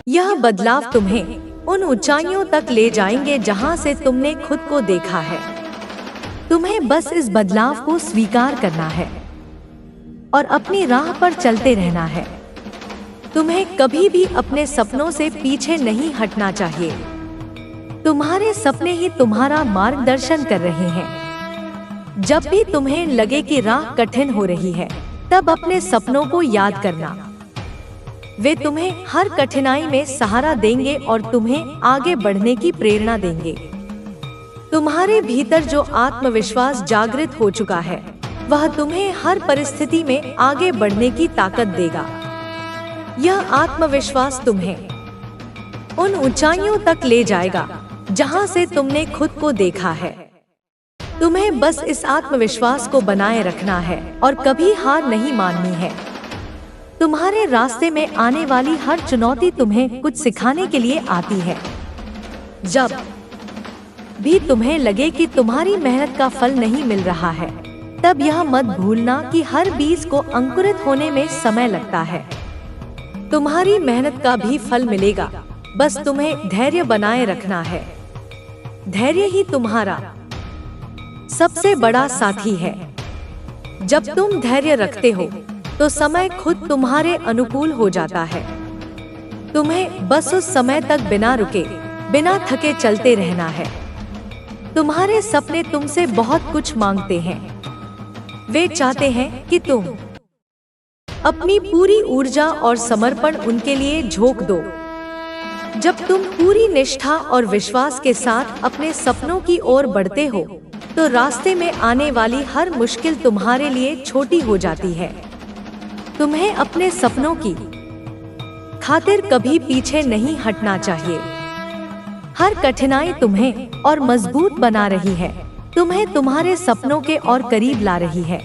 यह बदलाव तुम्हें उन ऊंचाइयों तक ले जाएंगे जहां से तुमने खुद को देखा है। तुम्हें बस इस बदलाव को स्वीकार करना है और अपनी राह पर चलते रहना है। तुम्हें कभी भी अपने सपनों से पीछे नहीं हटना चाहिए। तुम्हारे सपने ही तुम्हारा मार्गदर्शन कर रहे हैं। जब भी तुम्हें लगे कि राह कठिन हो रही है, तब अपने सपनों को याद करना। वे तुम्हें हर कठिनाई में सहारा देंगे और तुम्हें आगे बढ़ने की प्रेरणा देंगे। तुम्हारे भीतर जो आत्मविश्वास जागृत हो चुका है, वह तुम्हें हर परिस्थिति में आगे बढ़ने की ताकत देगा। यह आत्मविश्वास तुम्हें उन ऊंचाइयों तक ले जाएगा जहां से तुमने खुद को देखा है। तुम्हें बस इस आत्मविश्वास को बनाए रखना है और कभी हार नहीं माननी है। तुम्हारे रास्ते में आने वाली हर चुनौती तुम्हें कुछ सिखाने के लिए आती है। जब भी तुम्हें लगे कि तुम्हारी मेहनत का फल नहीं मिल रहा है, तब यह मत भूलना कि हर बीज को अंकुरित होने में समय लगता है। तुम्हारी मेहनत का भी फल मिलेगा, बस तुम्हें धैर्य बनाए रखना है। धैर्य ही तुम्हारा सबसे बड़ा साथी है। जब तुम धैर्य रखते हो, तो समय खुद तुम्हारे अनुकूल हो जाता है। तुम्हें बस उस समय तक बिना रुके, बिना थके चलते रहना है। तुम्हारे सपने तुमसे बहुत कुछ मांगते हैं। वे चाहते हैं कि तुम अपनी पूरी ऊर्जा और समर्पण उनके लिए झोंक दो। जब तुम पूरी निष्ठा और विश्वास के साथ अपने सपनों की ओर बढ़ते हो, तो रास्ते में आने वाली हर मुश्किल तुम्हारे लिए छोटी हो जाती है। तुम्हें अपने सपनों की खातिर कभी पीछे नहीं हटना चाहिए। हर कठिनाई तुम्हें और मजबूत बना रही है, तुम्हें तुम्हारे सपनों के और करीब ला रही है।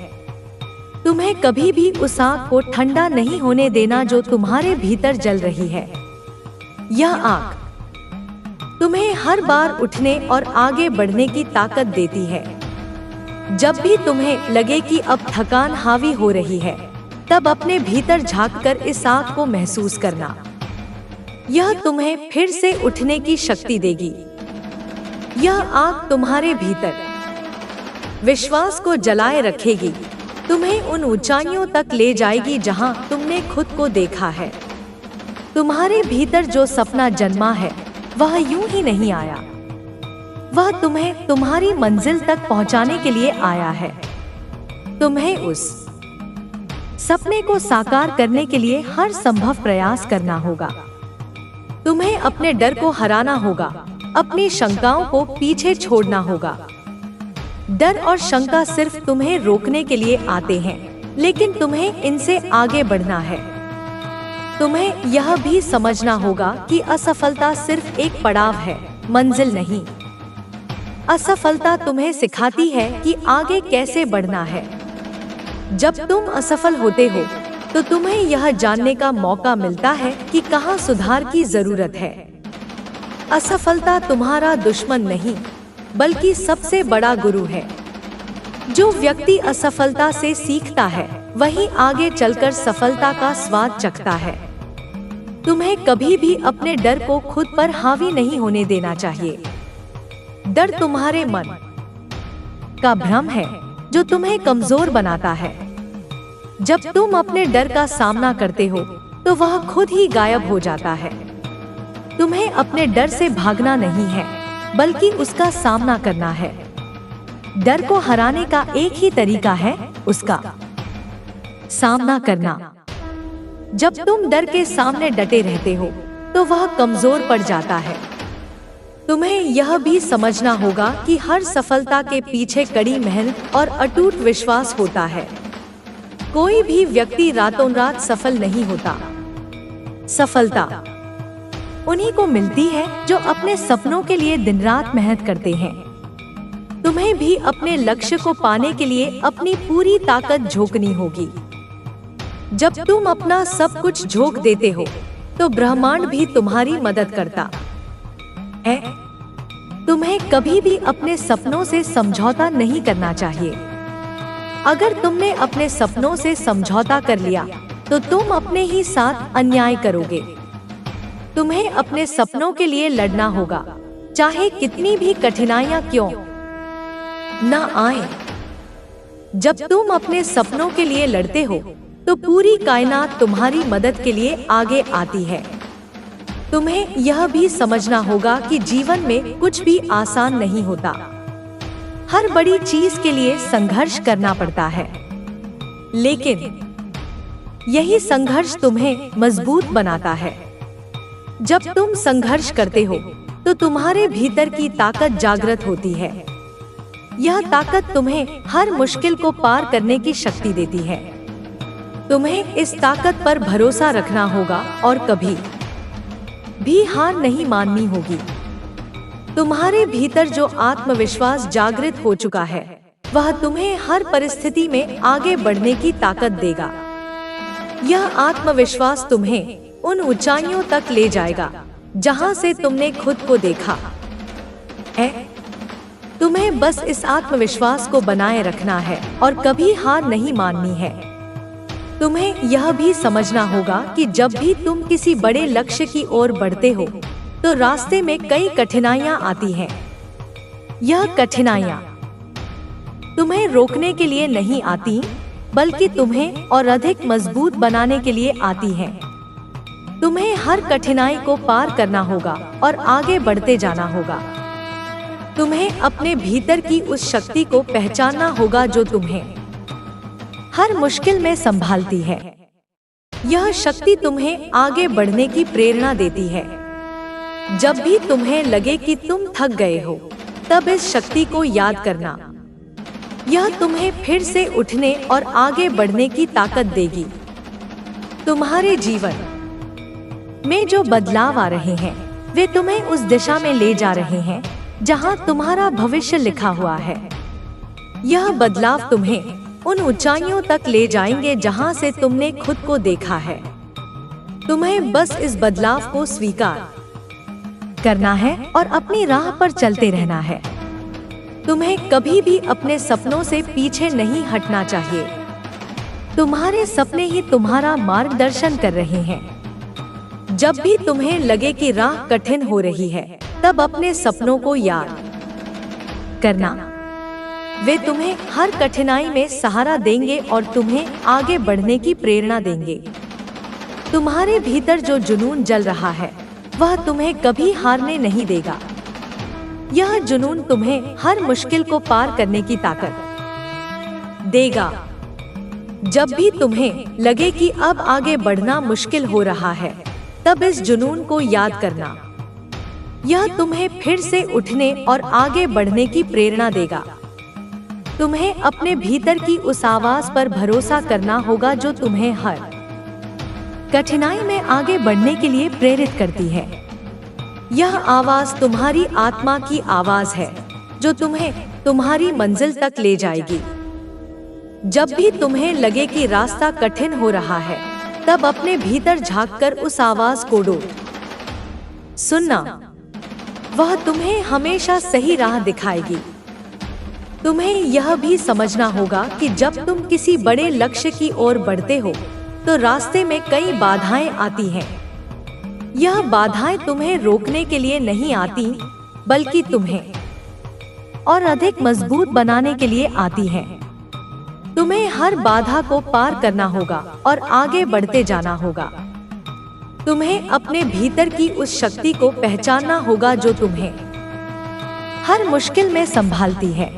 तुम्हें कभी भी उस आग को ठंडा नहीं होने देना जो तुम्हारे भीतर जल रही है। यह आग तुम्हें हर बार उठने और आगे बढ़ने की ताकत देती है। जब भी तुम्हें लगे कि अब थकान हावी हो रही है, तब अपने भीतर झांककर इस आग को महसूस करना। यह तुम्हें फिर से उठने की शक्ति देगी। यह आग तुम्हारे भीतर विश्वास को जलाए रखेगी, तुम्हें उन ऊंचाइयों तक ले जाएगी जहां तुमने खुद को देखा है। तुम्हारे भीतर जो सपना जन्मा है, वह यूं ही नहीं आया। वह तुम्हें तुम्हारी मंजिल तक पहुंचाने के लिए आया है। तुम्हें उस सपने को साकार करने के लिए हर संभव प्रयास करना होगा। तुम्हें अपने डर को हराना होगा, अपनी शंकाओं को पीछे छोड़ना होगा। डर और शंका सिर्फ तुम्हें रोकने के लिए आते हैं, लेकिन तुम्हें इनसे आगे बढ़ना है। तुम्हें यह भी समझना होगा कि असफलता सिर्फ एक पड़ाव है, मंजिल नहीं। असफलता तुम्हें सिखाती है कि आगे कैसे बढ़ना है। जब तुम असफल होते हो तो तुम्हें यह जानने का मौका मिलता है कि कहाँ सुधार की जरूरत है। असफलता तुम्हारा दुश्मन नहीं, बल्कि सबसे बड़ा गुरु है। जो व्यक्ति असफलता से सीखता है, वही आगे चलकर सफलता का स्वाद चखता है। तुम्हें कभी भी अपने डर को खुद पर हावी नहीं होने देना चाहिए। डर तुम्हारे मन का भ्रम है जो तुम्हें कमजोर बनाता है। जब तुम अपने डर का सामना करते हो तो वह खुद ही गायब हो जाता है। तुम्हें अपने डर से भागना नहीं है, बल्कि उसका सामना करना है। डर को हराने का एक ही तरीका है, उसका सामना करना। जब तुम डर के सामने डटे रहते हो तो वह कमजोर पड़ जाता है। तुम्हें यह भी समझना होगा कि हर सफलता के पीछे कड़ी मेहनत और अटूट विश्वास होता है। कोई भी व्यक्ति रातों रात सफल नहीं होता। सफलता उन्हीं को मिलती है जो अपने सपनों के लिए दिन रात मेहनत करते हैं। तुम्हें भी अपने लक्ष्य को पाने के लिए अपनी पूरी ताकत झोंकनी होगी। जब तुम अपना सब कुछ झोंक देते हो तो ब्रह्मांड भी तुम्हारी मदद करता है। तुम्हें कभी भी अपने सपनों से समझौता नहीं करना चाहिए। अगर तुमने अपने सपनों से समझौता कर लिया तो तुम अपने ही साथ अन्याय करोगे। तुम्हें अपने सपनों के लिए लड़ना होगा, चाहे कितनी भी कठिनाइयां क्यों न आए। जब तुम अपने सपनों के लिए लड़ते हो तो पूरी कायनात तुम्हारी मदद के लिए आगे आती है। तुम्हें यह भी समझना होगा कि जीवन में कुछ भी आसान नहीं होता। हर बड़ी चीज के लिए संघर्ष करना पड़ता है, लेकिन यही संघर्ष तुम्हें मजबूत बनाता है। जब तुम संघर्ष करते हो तो तुम्हारे भीतर की ताकत जागृत होती है। यह ताकत तुम्हें हर मुश्किल को पार करने की शक्ति देती है। तुम्हें इस ताकत पर भरोसा रखना होगा और कभी भी हार नहीं माननी होगी। तुम्हारे भीतर जो आत्मविश्वास जागृत हो चुका है, वह तुम्हें हर परिस्थिति में आगे बढ़ने की ताकत देगा। यह आत्मविश्वास तुम्हें उन ऊंचाइयों तक ले जाएगा जहां से तुमने खुद को देखा है। तुम्हें बस इस आत्मविश्वास को बनाए रखना है और कभी हार नहीं माननी है। तुम्हें यह भी समझना होगा कि जब भी तुम किसी बड़े लक्ष्य की ओर बढ़ते हो तो रास्ते में कई कठिनाइयां आती हैं। यह कठिनाइयां तुम्हें रोकने के लिए नहीं आती, बल्कि तुम्हें और अधिक मजबूत बनाने के लिए आती हैं। तुम्हें हर कठिनाई को पार करना होगा और आगे बढ़ते जाना होगा। तुम्हें अपने भीतर की उस शक्ति को पहचानना होगा जो तुम्हें हर मुश्किल में संभालती है। यह शक्ति तुम्हें आगे बढ़ने की प्रेरणा देती है। जब भी तुम्हें लगे कि तुम थक गए हो, तब इस शक्ति को याद करना। यह तुम्हें फिर से उठने और आगे बढ़ने की ताकत देगी। तुम्हारे जीवन में जो बदलाव आ रहे हैं, वे तुम्हें उस दिशा में ले जा रहे हैं जहां तुम्हारा भविष्य लिखा हुआ है। यह बदलाव तुम्हें उन ऊंचाइयों तक ले जाएंगे जहां से तुमने खुद को देखा है। तुम्हें बस इस बदलाव को स्वीकार करना है और अपनी राह पर चलते रहना है। तुम्हें कभी भी अपने सपनों से पीछे नहीं हटना चाहिए। तुम्हारे सपने ही तुम्हारा मार्गदर्शन कर रहे हैं। जब भी तुम्हें लगे कि राह कठिन हो रही है, तब अपने सपनों को याद करना। वे तुम्हें हर कठिनाई में सहारा देंगे और तुम्हें आगे बढ़ने की प्रेरणा देंगे। तुम्हारे भीतर जो जुनून जल रहा है, वह तुम्हें कभी हारने नहीं देगा। यह जुनून तुम्हें हर मुश्किल को पार करने की ताकत देगा। जब भी तुम्हें लगे कि अब आगे बढ़ना मुश्किल हो रहा है, तब इस जुनून को याद करना। यह तुम्हें फिर से उठने और आगे बढ़ने की प्रेरणा देगा। तुम्हें अपने भीतर की उस आवाज पर भरोसा करना होगा जो तुम्हें हर कठिनाई में आगे बढ़ने के लिए प्रेरित करती है। यह आवाज तुम्हारी आत्मा की आवाज है जो तुम्हें तुम्हारी मंजिल तक ले जाएगी। जब भी तुम्हें लगे कि रास्ता कठिन हो रहा है, तब अपने भीतर झांककर उस आवाज को सुनना। वह तुम्हें हमेशा सही राह दिखाएगी। तुम्हें यह भी समझना होगा कि जब तुम किसी बड़े लक्ष्य की ओर बढ़ते हो तो रास्ते में कई बाधाएं आती हैं। यह बाधाएं तुम्हें रोकने के लिए नहीं आती, बल्कि तुम्हें और अधिक मजबूत बनाने के लिए आती हैं। तुम्हें हर बाधा को पार करना होगा और आगे बढ़ते जाना होगा। तुम्हें अपने भीतर की उस शक्ति को पहचानना होगा जो तुम्हें हर मुश्किल में संभालती है।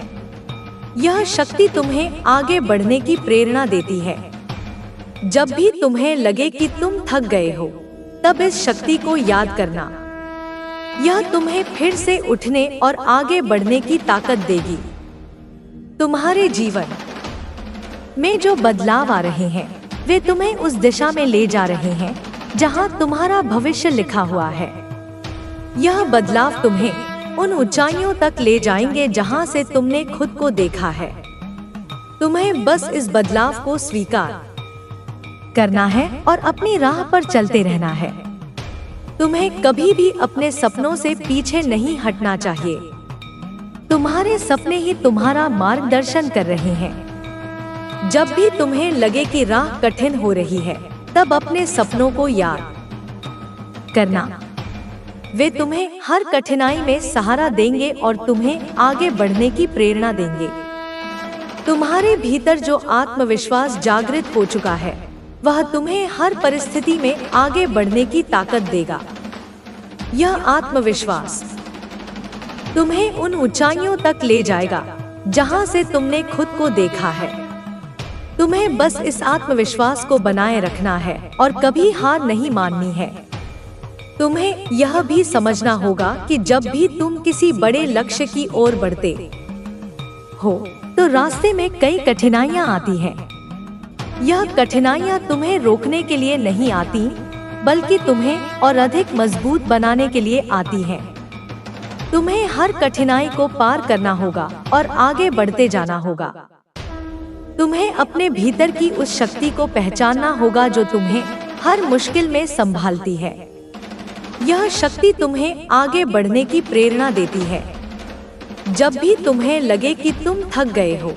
यह शक्ति तुम्हें आगे बढ़ने की प्रेरणा देती है। जब भी तुम्हें लगे कि तुम थक गए हो, तब इस शक्ति को याद करना। यह तुम्हें फिर से उठने और आगे बढ़ने की ताकत देगी। तुम्हारे जीवन में जो बदलाव आ रहे हैं, वे तुम्हें उस दिशा में ले जा रहे हैं जहां तुम्हारा भविष्य लिखा हुआ है। यह बदलाव तुम्हें उन ऊंचाइयों तक ले जाएंगे जहां से तुमने खुद को देखा है। तुम्हें बस इस बदलाव को स्वीकार करना है और अपनी राह पर चलते रहना है। तुम्हें कभी भी अपने सपनों से पीछे नहीं हटना चाहिए। तुम्हारे सपने ही तुम्हारा मार्गदर्शन कर रहे हैं। जब भी तुम्हें लगे कि राह कठिन हो रही है, तब अपने सपनों को याद करना। वे तुम्हें हर कठिनाई में सहारा देंगे और तुम्हें आगे बढ़ने की प्रेरणा देंगे। तुम्हारे भीतर जो आत्मविश्वास जागृत हो चुका है, वह तुम्हें हर परिस्थिति में आगे बढ़ने की ताकत देगा। यह आत्मविश्वास तुम्हें उन ऊंचाइयों तक ले जाएगा जहां से तुमने खुद को देखा है। तुम्हें बस इस आत्मविश्वास को बनाए रखना है और कभी हार नहीं माननी है। तुम्हें यह भी समझना होगा कि जब भी तुम किसी बड़े लक्ष्य की ओर बढ़ते हो, तो रास्ते में कई कठिनाइयां आती हैं। यह कठिनाइयां तुम्हें रोकने के लिए नहीं आती, बल्कि तुम्हें और अधिक मजबूत बनाने के लिए आती हैं। तुम्हें हर कठिनाई को पार करना होगा और आगे बढ़ते जाना होगा। तुम्हें अपने भीतर की उस शक्ति को पहचानना होगा जो तुम्हें हर मुश्किल में संभालती है। यह शक्ति तुम्हें आगे बढ़ने की प्रेरणा देती है। जब भी तुम्हें लगे कि तुम थक गए हो,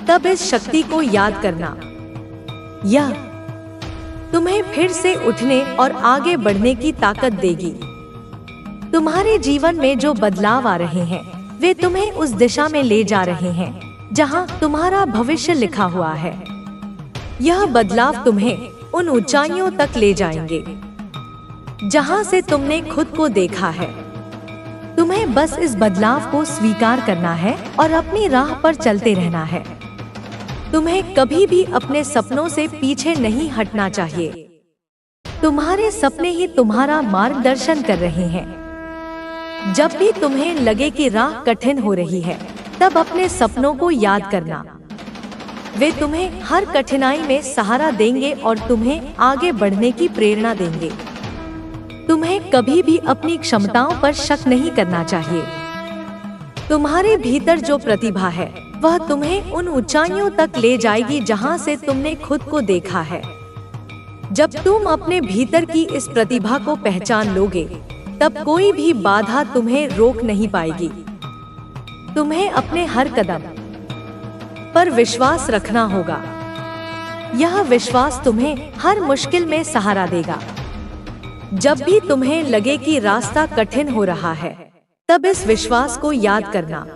तब इस शक्ति को याद करना। यह तुम्हें फिर से उठने और आगे बढ़ने की ताकत देगी। तुम्हारे जीवन में जो बदलाव आ रहे हैं, वे तुम्हें उस दिशा में ले जा रहे हैं जहां तुम्हारा भविष्य लिखा हुआ है। यह बदलाव तुम्हें उन ऊंचाइयों तक ले जाएंगे जहां से तुमने खुद को देखा है। तुम्हें बस इस बदलाव को स्वीकार करना है और अपनी राह पर चलते रहना है। तुम्हें कभी भी अपने सपनों से पीछे नहीं हटना चाहिए। तुम्हारे सपने ही तुम्हारा मार्गदर्शन कर रहे हैं। जब भी तुम्हें लगे कि राह कठिन हो रही है, तब अपने सपनों को याद करना। वे तुम्हें हर कठिनाई में सहारा देंगे और तुम्हें आगे बढ़ने की प्रेरणा देंगे। तुम्हें कभी भी अपनी क्षमताओं पर शक नहीं करना चाहिए। तुम्हारे भीतर जो प्रतिभा है, वह तुम्हें उन ऊंचाइयों तक ले जाएगी जहां से तुमने खुद को देखा है। जब तुम अपने भीतर की इस प्रतिभा को पहचान लोगे, तब कोई भी बाधा तुम्हें रोक नहीं पाएगी। तुम्हें अपने हर कदम पर विश्वास रखना होगा। यह विश्वास तुम्हें हर मुश्किल में सहारा देगा। जब भी तुम्हें लगे कि रास्ता कठिन हो रहा है, तब इस विश्वास को याद करना।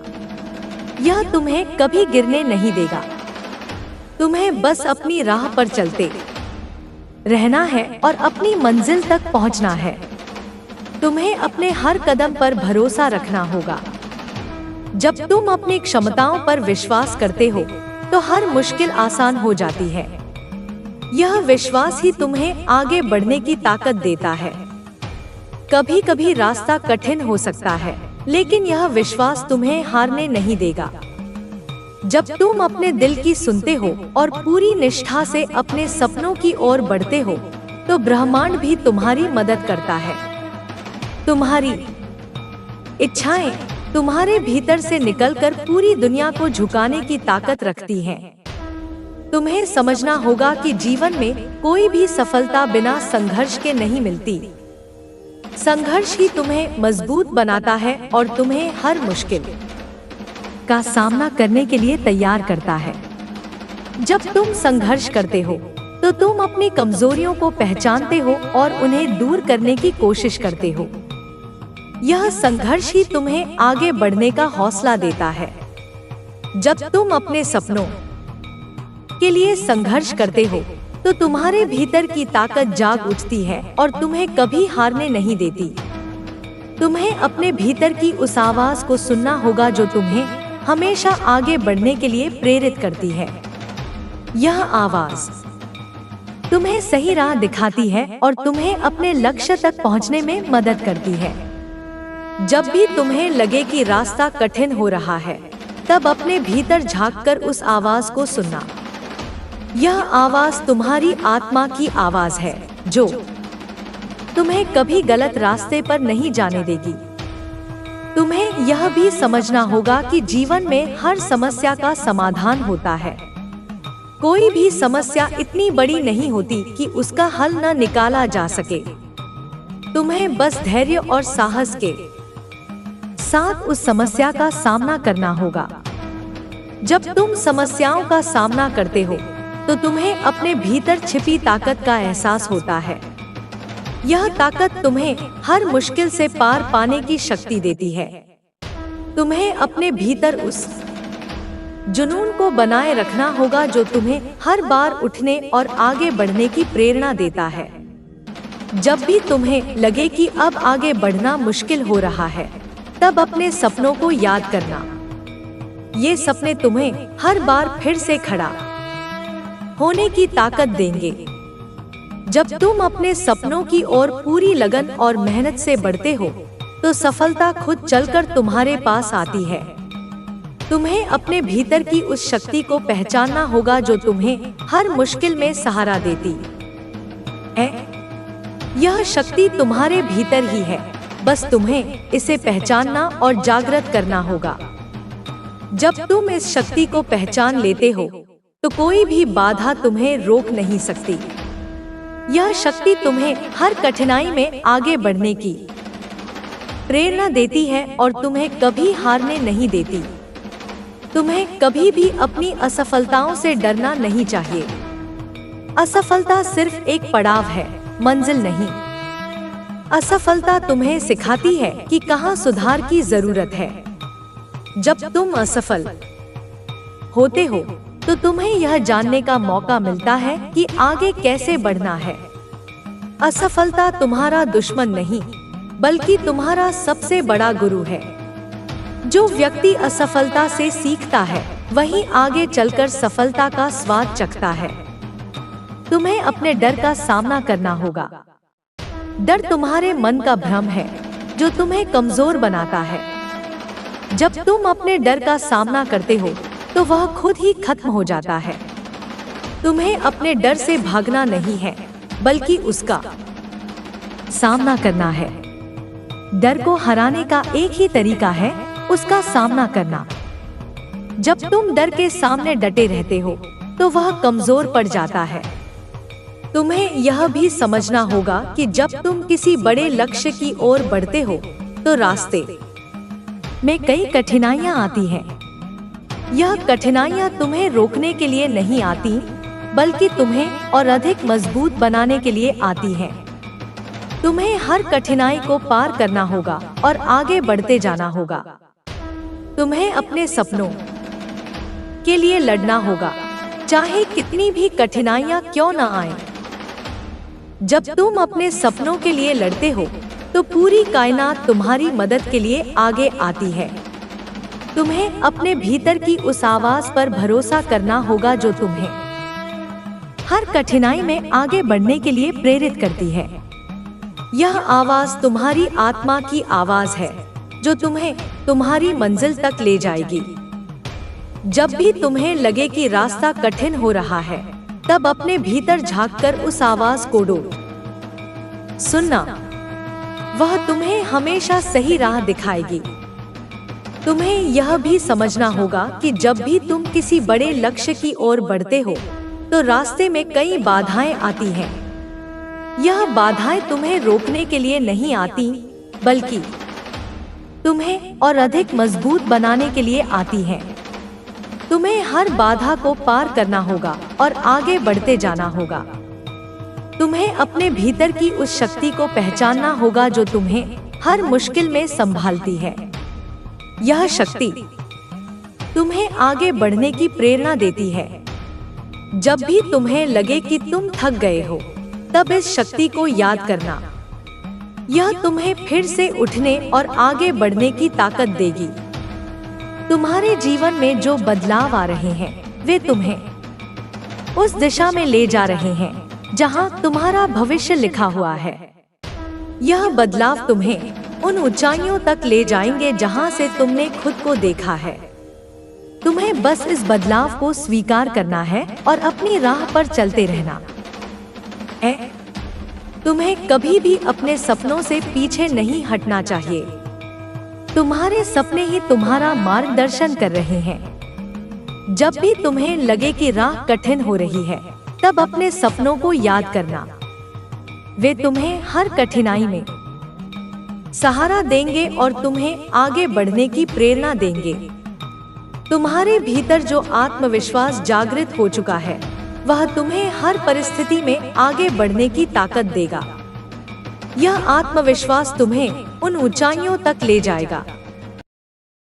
यह तुम्हें कभी गिरने नहीं देगा। तुम्हें बस अपनी राह पर चलते रहना है और अपनी मंजिल तक पहुंचना है। तुम्हें अपने हर कदम पर भरोसा रखना होगा। जब तुम अपनी क्षमताओं पर विश्वास करते हो, तो हर मुश्किल आसान हो जाती है। यह विश्वास ही तुम्हें आगे बढ़ने की ताकत देता है। कभी कभी रास्ता कठिन हो सकता है, लेकिन यह विश्वास तुम्हें हारने नहीं देगा। जब तुम अपने दिल की सुनते हो और पूरी निष्ठा से अपने सपनों की ओर बढ़ते हो, तो ब्रह्मांड भी तुम्हारी मदद करता है। तुम्हारी इच्छाएं तुम्हारे भीतर से निकलकर पूरी दुनिया को झुकाने की ताकत रखती हैं। तुम्हें समझना होगा कि जीवन में कोई भी सफलता बिना संघर्ष के नहीं मिलती। संघर्ष ही तुम्हें मजबूत बनाता है और तुम्हें हर मुश्किल का सामना करने के लिए तैयार करता है। जब तुम संघर्ष करते हो तो तुम अपनी कमजोरियों को पहचानते हो और उन्हें दूर करने की कोशिश करते हो। यह संघर्ष ही तुम्हें आगे बढ़ने का हौसला देता है। जब तुम अपने सपनों के लिए संघर्ष करते हो तो तुम्हारे भीतर की ताकत जाग उठती है और तुम्हें कभी हारने नहीं देती। तुम्हें अपने भीतर की उस आवाज को सुनना होगा जो तुम्हें हमेशा आगे बढ़ने के लिए प्रेरित करती है। यह आवाज तुम्हें सही राह दिखाती है और तुम्हें अपने लक्ष्य तक पहुंचने में मदद करती है। जब भी तुम्हें लगे कि रास्ता कठिन हो रहा है, तब अपने भीतर झांककर उस आवाज को सुनना। यह आवाज तुम्हारी आत्मा की आवाज है, जो तुम्हें कभी गलत रास्ते पर नहीं जाने देगी। तुम्हें यह भी समझना होगा कि जीवन में हर समस्या का समाधान होता है। कोई भी समस्या इतनी बड़ी नहीं होती कि उसका हल न निकाला जा सके। तुम्हें बस धैर्य और साहस के साथ उस समस्या का सामना करना होगा। जब तुम समस्याओं का सामना करते हो तो तुम्हें अपने भीतर छिपी ताकत का एहसास होता है। यह ताकत तुम्हें हर मुश्किल से पार पाने की शक्ति देती है। तुम्हें अपने भीतर उस जुनून को बनाए रखना होगा जो तुम्हें हर बार उठने और आगे बढ़ने की प्रेरणा देता है। जब भी तुम्हें लगे कि अब आगे बढ़ना मुश्किल हो रहा है, तब अपने सपनों को याद करना। ये सपने तुम्हें हर बार फिर से खड़ा होने की ताकत देंगे। जब तुम अपने सपनों की ओर पूरी लगन और मेहनत से बढ़ते हो, तो सफलता खुद चलकर तुम्हारे पास आती है। तुम्हें अपने भीतर की उस शक्ति को पहचानना होगा जो तुम्हें हर मुश्किल में सहारा देती है। यह शक्ति तुम्हारे भीतर ही है, बस तुम्हें इसे पहचानना और जागृत करना होगा। जब तुम इस शक्ति को पहचान लेते हो, तो कोई भी बाधा तुम्हें रोक नहीं सकती। यह शक्ति तुम्हें हर कठिनाई में आगे बढ़ने की प्रेरणा देती है और तुम्हें कभी हारने नहीं देती। तुम्हें कभी भी अपनी असफलताओं से डरना नहीं चाहिए। असफलता सिर्फ एक पड़ाव है, मंजिल नहीं। असफलता तुम्हें सिखाती है कि कहाँ सुधार की जरूरत है। जब तुम असफल होते हो तो तुम्हें यह जानने का मौका मिलता है कि आगे कैसे बढ़ना है। असफलता तुम्हारा दुश्मन नहीं, बल्कि तुम्हारा सबसे बड़ा गुरु है। जो व्यक्ति असफलता से सीखता है, वही आगे चलकर सफलता का स्वाद चखता है। तुम्हें अपने डर का सामना करना होगा। डर तुम्हारे मन का भ्रम है, जो तुम्हें कमजोर बनाता है। जब तुम अपने डर का सामना करते हो, तो वह खुद ही खत्म हो जाता है। तुम्हें अपने डर से भागना नहीं है, बल्कि उसका सामना करना है। डर को हराने का एक ही तरीका है, उसका सामना करना। जब तुम डर के सामने डटे रहते हो, तो वह कमजोर पड़ जाता है। तुम्हें यह भी समझना होगा कि जब तुम किसी बड़े लक्ष्य की ओर बढ़ते हो, तो रास्ते में कई कठिनाइयां आती हैं। यह कठिनाइयां तुम्हें रोकने के लिए नहीं आती, बल्कि तुम्हें और अधिक मजबूत बनाने के लिए आती हैं। तुम्हें हर कठिनाई को पार करना होगा और आगे बढ़ते जाना होगा। तुम्हें अपने सपनों के लिए लड़ना होगा, चाहे कितनी भी कठिनाइयां क्यों न आएं। जब तुम अपने सपनों के लिए लड़ते हो, तो पूरी कायनात तुम्हारी मदद के लिए आगे आती है। तुम्हें अपने भीतर की उस आवाज पर भरोसा करना होगा जो तुम्हें हर कठिनाई में आगे बढ़ने के लिए प्रेरित करती है। यह आवाज तुम्हारी आत्मा की आवाज है जो तुम्हें तुम्हारी मंजिल तक ले जाएगी। जब भी तुम्हें लगे कि रास्ता कठिन हो रहा है, तब अपने भीतर झांककर उस आवाज को सुनना। वह तुम्हें हमेशा सही राह दिखाएगी। तुम्हें यह भी समझना होगा कि जब भी तुम किसी बड़े लक्ष्य की ओर बढ़ते हो, तो रास्ते में कई बाधाएं आती हैं। यह बाधाएं तुम्हें रोकने के लिए नहीं आती, बल्कि तुम्हें और अधिक मजबूत बनाने के लिए आती हैं। तुम्हें हर बाधा को पार करना होगा और आगे बढ़ते जाना होगा। तुम्हें अपने भीतर की उस शक्ति को पहचानना होगा जो तुम्हें हर मुश्किल में संभालती है। यह शक्ति तुम्हें आगे बढ़ने की प्रेरणा देती है। जब भी तुम्हें लगे कि तुम थक गए हो, तब इस शक्ति को याद करना। यह तुम्हें फिर से उठने और आगे बढ़ने की ताकत देगी। तुम्हारे जीवन में जो बदलाव आ रहे हैं, वे तुम्हें उस दिशा में ले जा रहे हैं जहां तुम्हारा भविष्य लिखा हुआ है। यह बदलाव तुम्हें उन ऊंचाइयों तक ले जाएंगे जहां से तुमने खुद को देखा है। तुम्हें बस इस बदलाव को स्वीकार करना है और अपनी राह पर चलते रहना है। तुम्हें कभी भी अपने सपनों से पीछे नहीं हटना चाहिए। तुम्हारे सपने ही तुम्हारा मार्गदर्शन कर रहे हैं। जब भी तुम्हें लगे कि राह कठिन हो रही है, तब अपने सपनों को याद करना। वे तुम्हें हर कठिनाई में सहारा देंगे और तुम्हें आगे बढ़ने की प्रेरणा देंगे। तुम्हारे भीतर जो आत्मविश्वास जागृत हो चुका है, वह तुम्हें हर परिस्थिति में आगे बढ़ने की ताकत देगा। यह आत्मविश्वास तुम्हें उन ऊंचाइयों तक ले जाएगा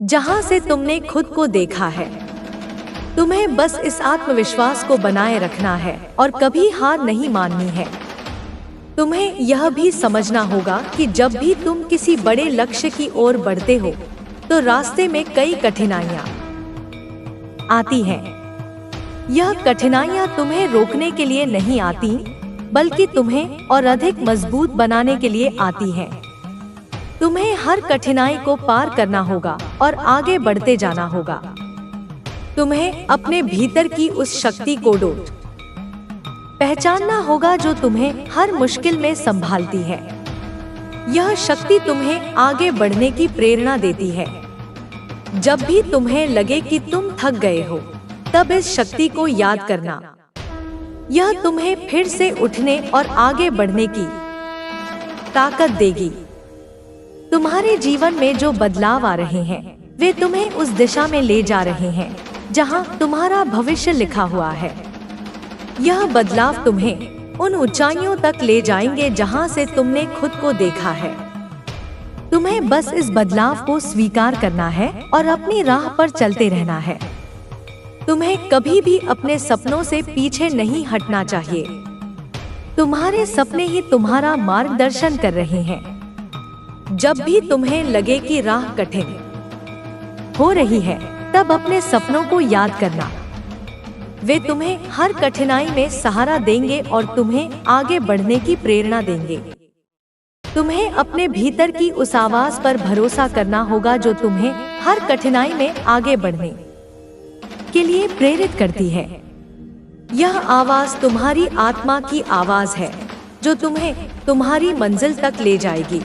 जहां से तुमने खुद को देखा है। तुम्हें बस इस आत्मविश्वास को बनाए रखना है और कभी हार नहीं माननी है। तुम्हें यह भी समझना होगा कि जब भी तुम किसी बड़े लक्ष्य की ओर बढ़ते हो, तो रास्ते में कई कठिनाइयां आती हैं। यह कठिनाइयां तुम्हें रोकने के लिए नहीं आती, बल्कि तुम्हें और अधिक मजबूत बनाने के लिए आती हैं। तुम्हें हर कठिनाई को पार करना होगा और आगे बढ़ते जाना होगा। तुम्हें अपने भीतर की उस शक्ति को पहचानना होगा जो तुम्हें हर मुश्किल में संभालती है। यह शक्ति तुम्हें आगे बढ़ने की प्रेरणा देती है। जब भी तुम्हें लगे कि तुम थक गए हो, तब इस शक्ति को याद करना। यह तुम्हें फिर से उठने और आगे बढ़ने की ताकत देगी। तुम्हारे जीवन में जो बदलाव आ रहे हैं, वे तुम्हें उस दिशा में ले जा रहे हैं जहां तुम्हारा भविष्य लिखा हुआ है। यह बदलाव तुम्हें उन ऊंचाइयों तक ले जाएंगे जहां से तुमने खुद को देखा है। तुम्हें बस इस बदलाव को स्वीकार करना है और अपनी राह पर चलते रहना है। तुम्हें कभी भी अपने सपनों से पीछे नहीं हटना चाहिए। तुम्हारे सपने ही तुम्हारा मार्गदर्शन कर रहे हैं। जब भी तुम्हें लगे कि राह कठिन हो रही है, तब अपने सपनों को याद करना। वे तुम्हें हर कठिनाई में सहारा देंगे और तुम्हें आगे बढ़ने की प्रेरणा देंगे। तुम्हें अपने भीतर की उस आवाज पर भरोसा करना होगा जो तुम्हें हर कठिनाई में आगे बढ़ने के लिए प्रेरित करती है। यह आवाज तुम्हारी आत्मा की आवाज है जो तुम्हें तुम्हारी मंजिल तक ले जाएगी।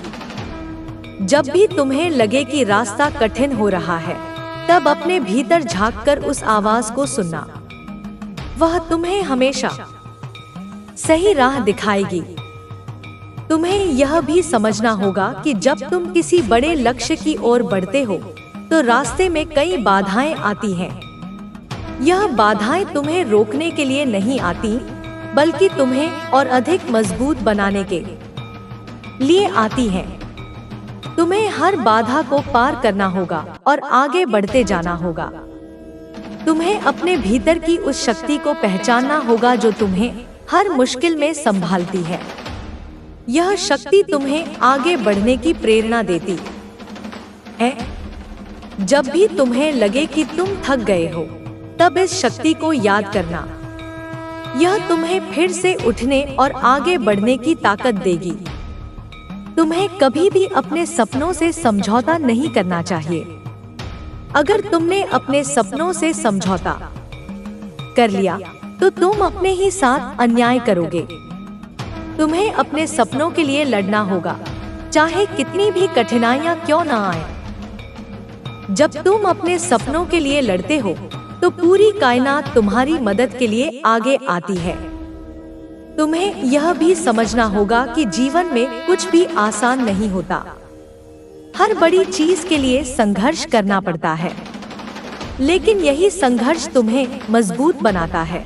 जब भी तुम्हें लगे कि रास्ता कठिन हो रहा है, तब अपने भीतर झांककर उस आवाज को सुनना। वह तुम्हें हमेशा सही राह दिखाएगी। तुम्हें यह भी समझना होगा कि जब तुम किसी बड़े लक्ष्य की ओर बढ़ते हो, तो रास्ते में कई बाधाएं आती हैं। यह बाधाएं तुम्हें रोकने के लिए नहीं आती, बल्कि तुम्हें और अधिक मजबूत बनाने के लिए आती हैं। तुम्हें हर बाधा को पार करना होगा और आगे बढ़ते जाना होगा। तुम्हें अपने भीतर की उस शक्ति को पहचानना होगा जो तुम्हें हर मुश्किल में संभालती है। यह शक्ति तुम्हें आगे बढ़ने की प्रेरणा देती है। जब भी तुम्हें लगे कि तुम थक गए हो, तब इस शक्ति को याद करना। यह तुम्हें फिर से उठने और आगे बढ़ने की ताकत देगी। तुम्हें कभी भी अपने सपनों से समझौता नहीं करना चाहिए। अगर तुमने अपने सपनों से समझौता कर लिया तो तुम अपने ही साथ अन्याय करोगे। तुम्हें अपने सपनों के लिए लड़ना होगा, चाहे कितनी भी कठिनाइयां क्यों ना आए। जब तुम अपने सपनों के लिए लड़ते हो तो पूरी कायनात तुम्हारी मदद के लिए आगे आती है। तुम्हें यह भी समझना होगा कि जीवन में कुछ भी आसान नहीं होता। हर बड़ी चीज के लिए संघर्ष करना पड़ता है, लेकिन यही संघर्ष तुम्हें मजबूत बनाता है।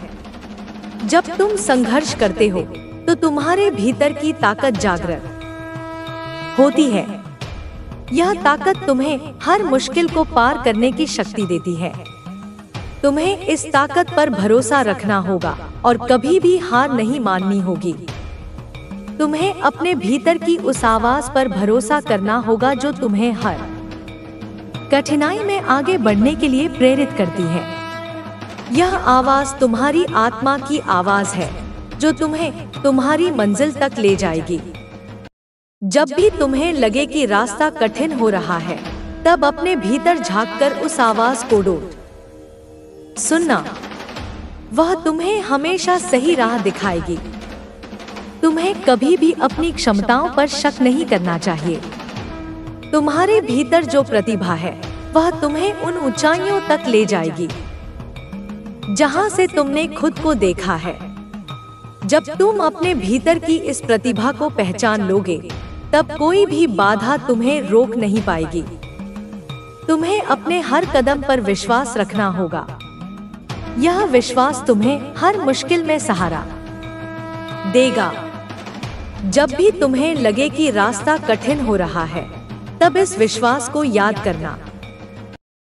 जब तुम संघर्ष करते हो तो तुम्हारे भीतर की ताकत जागृत होती है। यह ताकत तुम्हें हर मुश्किल को पार करने की शक्ति देती है। तुम्हें इस ताकत पर भरोसा रखना होगा और कभी भी हार नहीं माननी होगी। तुम्हें अपने भीतर की उस आवाज पर भरोसा करना होगा जो तुम्हें हर कठिनाई में आगे बढ़ने के लिए प्रेरित करती है। यह आवाज तुम्हारी आत्मा की आवाज है जो तुम्हें तुम्हारी मंजिल तक ले जाएगी। जब भी तुम्हें लगे कि रास्ता कठिन हो रहा है, तब अपने भीतर झांककर उस आवाज को सुनना। वह तुम्हें हमेशा सही राह दिखाएगी। तुम्हें कभी भी अपनी क्षमताओं पर शक नहीं करना चाहिए। तुम्हारे भीतर जो प्रतिभा है वह तुम्हें उन ऊंचाइयों तक ले जाएगी जहां से तुमने खुद को देखा है। जब तुम अपने भीतर की इस प्रतिभा को पहचान लोगे, तब कोई भी बाधा तुम्हें रोक नहीं पाएगी। तुम्हें अपने हर कदम पर विश्वास रखना होगा। यह विश्वास तुम्हें हर मुश्किल में सहारा देगा। जब भी तुम्हें लगे कि रास्ता कठिन हो रहा है, तब इस विश्वास को याद करना।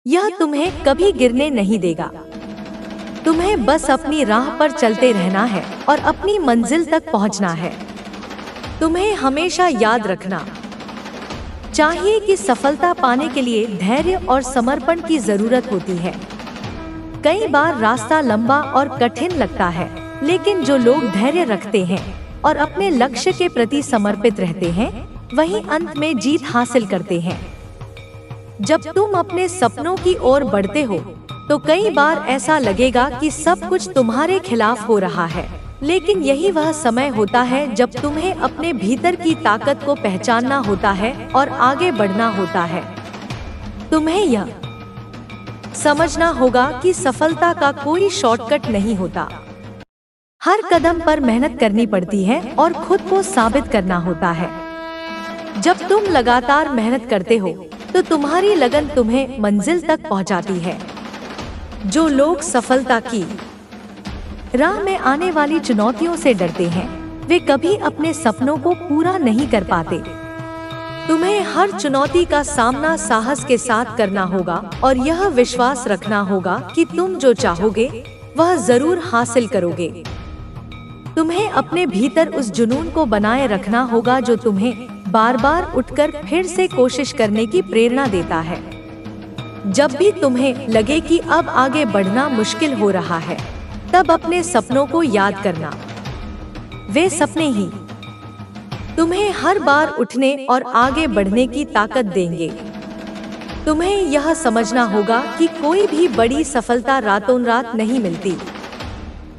यह तुम्हें कभी गिरने नहीं देगा। तुम्हें बस अपनी राह पर चलते रहना है और अपनी मंजिल तक पहुंचना है। तुम्हें हमेशा याद रखना चाहिए कि सफलता पाने के लिए धैर्य और समर्पण की जरूरत होती है। कई बार रास्ता लंबा और कठिन लगता है, लेकिन जो लोग धैर्य रखते हैं और अपने लक्ष्य के प्रति समर्पित रहते हैं, वही अंत में जीत हासिल करते हैं। जब तुम अपने सपनों की ओर बढ़ते हो, तो कई बार ऐसा लगेगा कि सब कुछ तुम्हारे खिलाफ हो रहा है, लेकिन यही वह समय होता है जब तुम्हें अपने भीतर की ताकत को पहचानना होता है और आगे बढ़ना होता है। तुम्हें यह समझना होगा कि सफलता का कोई शॉर्टकट नहीं होता। हर कदम पर मेहनत करनी पड़ती है और खुद को साबित करना होता है। जब तुम लगातार मेहनत करते हो, तो तुम्हारी लगन तुम्हें मंजिल तक पहुंचाती है। जो लोग सफलता की राह में आने वाली चुनौतियों से डरते हैं, वे कभी अपने सपनों को पूरा नहीं कर पाते। तुम्हें हर चुनौती का सामना साहस के साथ करना होगा और यह विश्वास रखना होगा कि तुम जो चाहोगे वह जरूर हासिल करोगे। तुम्हें अपने भीतर उस जुनून को बनाए रखना होगा जो तुम्हें बार बार उठकर फिर से कोशिश करने की प्रेरणा देता है। जब भी तुम्हें लगे कि अब आगे बढ़ना मुश्किल हो रहा है, तब अपने सपनों को याद करना। वे सपने ही तुम्हें हर बार उठने और आगे बढ़ने की ताकत देंगे। तुम्हें यह समझना होगा कि कोई भी बड़ी सफलता रातों रात नहीं मिलती।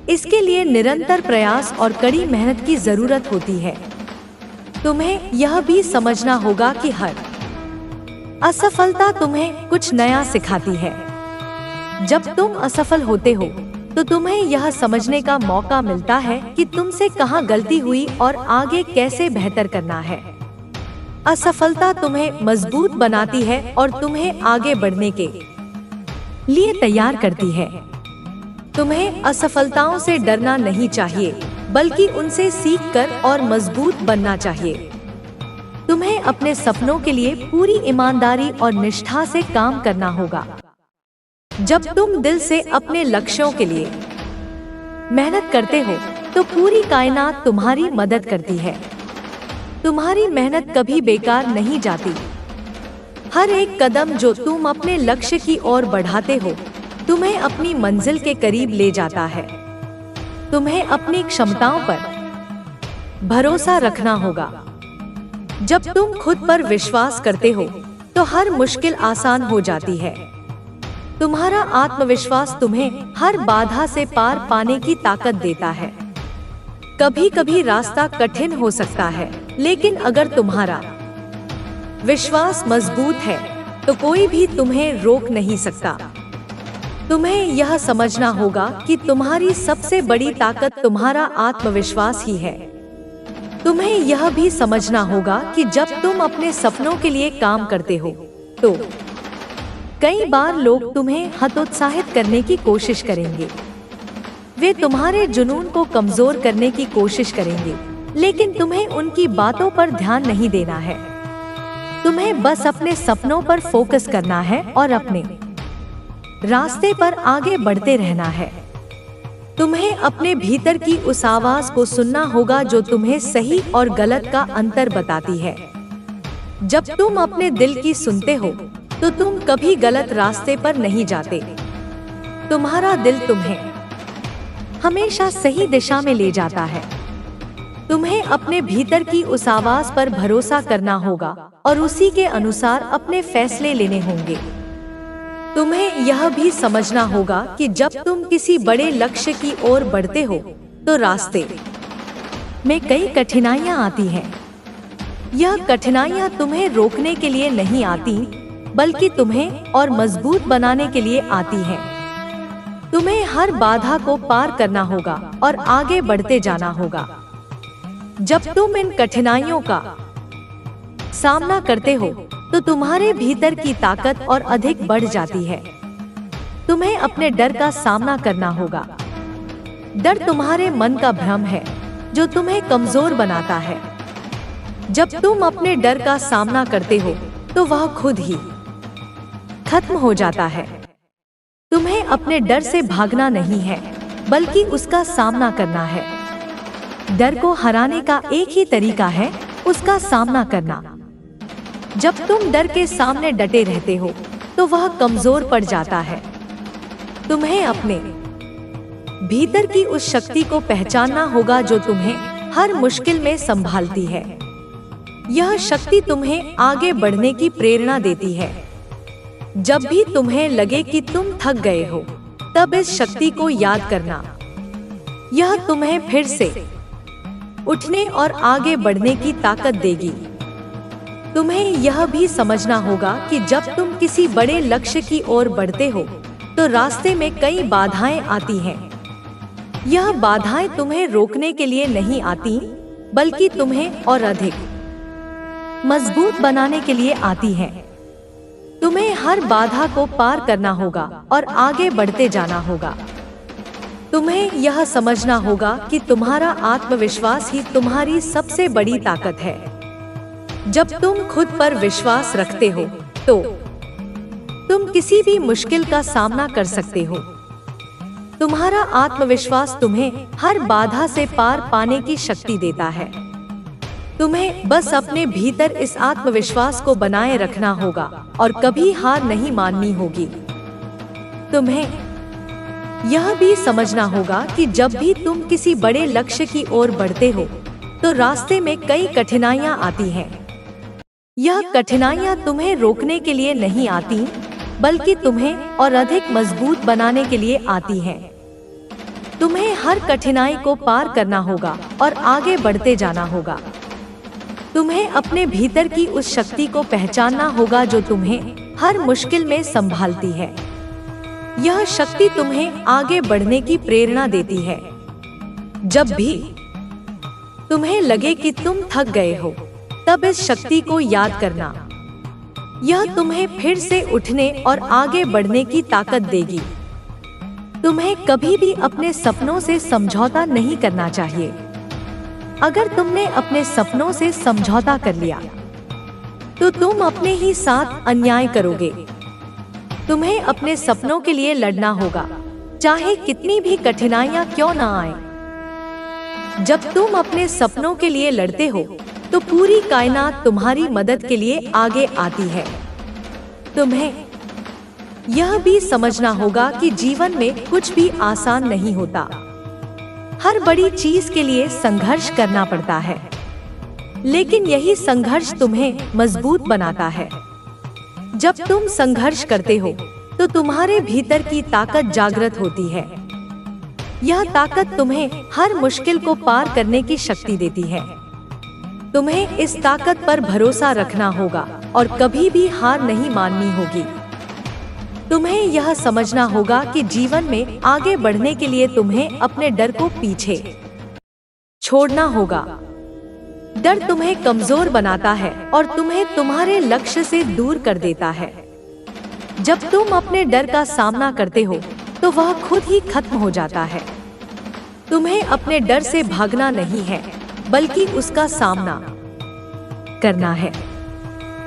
इसके लिए निरंतर प्रयास और कड़ी मेहनत की जरूरत होती है। तुम्हें यह भी समझना होगा कि हर असफलता तुम्हें कुछ नया सिखाती है। जब तुम असफल होते हो, तो तुम्हें यह समझने का मौका मिलता है कि तुमसे कहाँ गलती हुई और आगे कैसे बेहतर करना है। असफलता तुम्हें मजबूत बनाती है और तुम्हें आगे बढ़ने के लिए तैयार करती है। तुम्हें असफलताओं से डरना नहीं चाहिए, बल्कि उनसे सीखकर और मजबूत बनना चाहिए। तुम्हें अपने सपनों के लिए पूरी ईमानदारी और निष्ठा से काम करना होगा। जब तुम दिल से अपने लक्ष्यों के लिए मेहनत करते हो, तो पूरी कायनात तुम्हारी मदद करती है। तुम्हारी मेहनत कभी बेकार नहीं जाती। हर एक कदम जो तुम अपने लक्ष्य की ओर बढ़ाते हो, तुम्हें अपनी मंजिल के करीब ले जाता है। तुम्हें अपनी क्षमताओं पर भरोसा रखना होगा। जब तुम खुद पर विश्वास करते हो तो हर मुश्किल आसान हो जाती है। तुम्हारा आत्मविश्वास तुम्हें हर बाधा से पार पाने की ताकत देता है। कभी कभी रास्ता कठिन हो सकता है, लेकिन अगर तुम्हारा विश्वास मजबूत है तो कोई भी तुम्हें रोक नहीं सकता। तुम्हें यह समझना होगा कि तुम्हारी सबसे बड़ी ताकत तुम्हारा आत्मविश्वास ही है। तुम्हें यह भी समझना होगा कि जब तुम अपने सपनों के लिए काम करते हो तो कई बार लोग तुम्हें हतोत्साहित करने की कोशिश करेंगे। वे तुम्हारे जुनून को कमजोर करने की कोशिश करेंगे, लेकिन तुम्हें उनकी बातों पर ध्यान नहीं देना है। तुम्हें बस अपने सपनों पर फोकस करना है और अपने रास्ते पर आगे बढ़ते रहना है। तुम्हें अपने भीतर की उस आवाज को सुनना होगा जो तुम्हें सही और गलत का अंतर बताती है। जब तुम अपने दिल की सुनते हो तो तुम कभी गलत रास्ते पर नहीं जाते। तुम्हारा दिल तुम्हें हमेशा सही दिशा में ले जाता है। तुम्हें अपने भीतर की उस आवाज पर भरोसा करना होगा और उसी के अनुसार अपने फैसले लेने होंगे। तुम्हें यह भी समझना होगा कि जब तुम किसी बड़े लक्ष्य की ओर बढ़ते हो तो रास्ते में कई कठिनाइयां आती हैं। यह कठिनाइयां तुम्हें रोकने के लिए नहीं आती, बल्कि तुम्हें और मजबूत बनाने के लिए आती हैं। तुम्हें हर बाधा को पार करना होगा और आगे बढ़ते जाना होगा। जब तुम इन कठिनाइयों का सामना करते हो तो तुम्हारे भीतर की ताकत और अधिक बढ़ जाती है। तुम्हें अपने डर का सामना करना होगा। डर तुम्हारे मन का भ्रम है जो तुम्हें कमजोर बनाता है। जब तुम अपने डर का सामना करते हो तो वह खुद ही खत्म हो जाता है। तुम्हें अपने डर से भागना नहीं है, बल्कि उसका सामना करना है। डर को हराने का एक ही तरीका है, उसका सामना करना। जब तुम डर के सामने डटे रहते हो तो वह कमजोर पड़ जाता है। तुम्हें अपने भीतर की उस शक्ति को पहचानना होगा जो तुम्हें हर मुश्किल में संभालती है। यह शक्ति तुम्हें आगे बढ़ने की प्रेरणा देती है। जब भी तुम्हें लगे कि तुम थक गए हो, तब इस शक्ति को याद करना। यह तुम्हें फिर से उठने और आगे बढ़ने की ताकत देगी। तुम्हें यह भी समझना होगा कि जब तुम किसी बड़े लक्ष्य की ओर बढ़ते हो तो रास्ते में कई बाधाएं आती हैं। यह बाधाएं तुम्हें रोकने के लिए नहीं आती, बल्कि तुम्हें और अधिक मजबूत बनाने के लिए आती हैं। तुम्हें हर बाधा को पार करना होगा और आगे बढ़ते जाना होगा। तुम्हें यह समझना होगा कि तुम्हारा आत्मविश्वास ही तुम्हारी सबसे बड़ी ताकत है। जब तुम खुद पर विश्वास रखते हो तो तुम किसी भी मुश्किल का सामना कर सकते हो। तुम्हारा आत्मविश्वास तुम्हें हर बाधा से पार पाने की शक्ति देता है। तुम्हें बस अपने भीतर इस आत्मविश्वास को बनाए रखना होगा और कभी हार नहीं माननी होगी। तुम्हें यह भी समझना होगा कि जब भी तुम किसी बड़े लक्ष्य की ओर बढ़ते हो तो रास्ते में कई कठिनाइयां आती हैं। यह कठिनाइयां तुम्हें रोकने के लिए नहीं आती, बल्कि तुम्हें और अधिक मजबूत बनाने के लिए आती हैं। तुम्हें हर कठिनाई को पार करना होगा और आगे बढ़ते जाना होगा। तुम्हें अपने भीतर की उस शक्ति को पहचानना होगा जो तुम्हें हर मुश्किल में संभालती है। यह शक्ति तुम्हें आगे बढ़ने की प्रेरणा देती है। जब भी तुम्हें लगे कि तुम थक गए हो, तब इस शक्ति को याद करना। यह तुम्हें फिर से उठने और आगे बढ़ने की ताकत देगी। तुम्हें कभी भी अपने सपनों से समझौता नहीं करना चाहिए। अगर तुमने अपने सपनों से समझौता कर लिया तो तुम अपने ही साथ अन्याय करोगे। तुम्हें अपने सपनों के लिए लड़ना होगा, चाहे कितनी भी कठिनाइयां क्यों न आए। जब तुम अपने सपनों के लिए लड़ते हो तो पूरी कायनात तुम्हारी मदद के लिए आगे आती है। तुम्हें यह भी समझना होगा कि जीवन में कुछ भी आसान नहीं होता। हर बड़ी चीज के लिए संघर्ष करना पड़ता है। लेकिन यही संघर्ष तुम्हें मजबूत बनाता है। जब तुम संघर्ष करते हो तो तुम्हारे भीतर की ताकत जागृत होती है। यह ताकत तुम्हें हर मुश्किल को पार करने की शक्ति देती है। तुम्हें इस ताकत पर भरोसा रखना होगा और कभी भी हार नहीं माननी होगी। तुम्हें यह समझना होगा कि जीवन में आगे बढ़ने के लिए तुम्हें अपने डर को पीछे छोड़ना होगा। डर तुम्हें कमजोर बनाता है और तुम्हें तुम्हारे लक्ष्य से दूर कर देता है। जब तुम अपने डर का सामना करते हो तो वह खुद ही खत्म हो जाता है। तुम्हें अपने डर से भागना नहीं है, बल्कि उसका सामना करना है।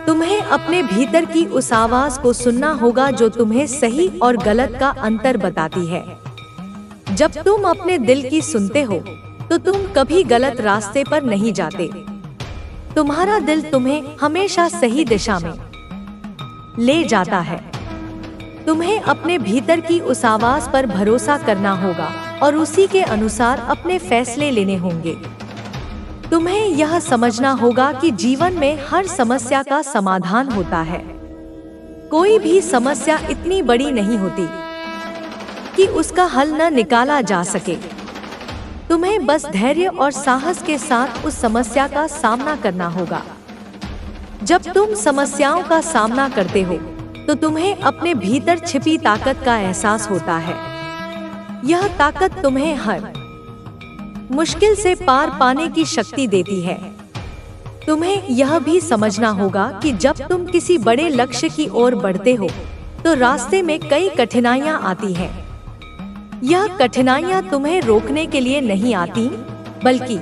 तुम्हें अपने भीतर की उस आवाज को सुनना होगा जो तुम्हें सही और गलत का अंतर बताती है। जब तुम अपने दिल की सुनते हो तो तुम कभी गलत रास्ते पर नहीं जाते। तुम्हारा दिल तुम्हें हमेशा सही दिशा में ले जाता है। तुम्हें अपने भीतर की उस आवाज पर भरोसा करना होगा और उसी के अनुसार अपने फैसले लेने होंगे। तुम्हें यह समझना होगा कि जीवन में हर समस्या का समाधान होता है। कोई भी समस्या इतनी बड़ी नहीं होती कि उसका हल न निकाला जा सके। तुम्हें बस धैर्य और साहस के साथ उस समस्या का सामना करना होगा। जब तुम समस्याओं का सामना करते हो तो तुम्हें अपने भीतर छिपी ताकत का एहसास होता है। यह ताकत तुम्हें हर मुश्किल से पार पाने की शक्ति देती है। तुम्हें यह भी समझना होगा कि जब तुम किसी बड़े लक्ष्य की ओर बढ़ते हो तो रास्ते में कई कठिनाइयां आती हैं। यह कठिनाइयां तुम्हें रोकने के लिए नहीं आती, बल्कि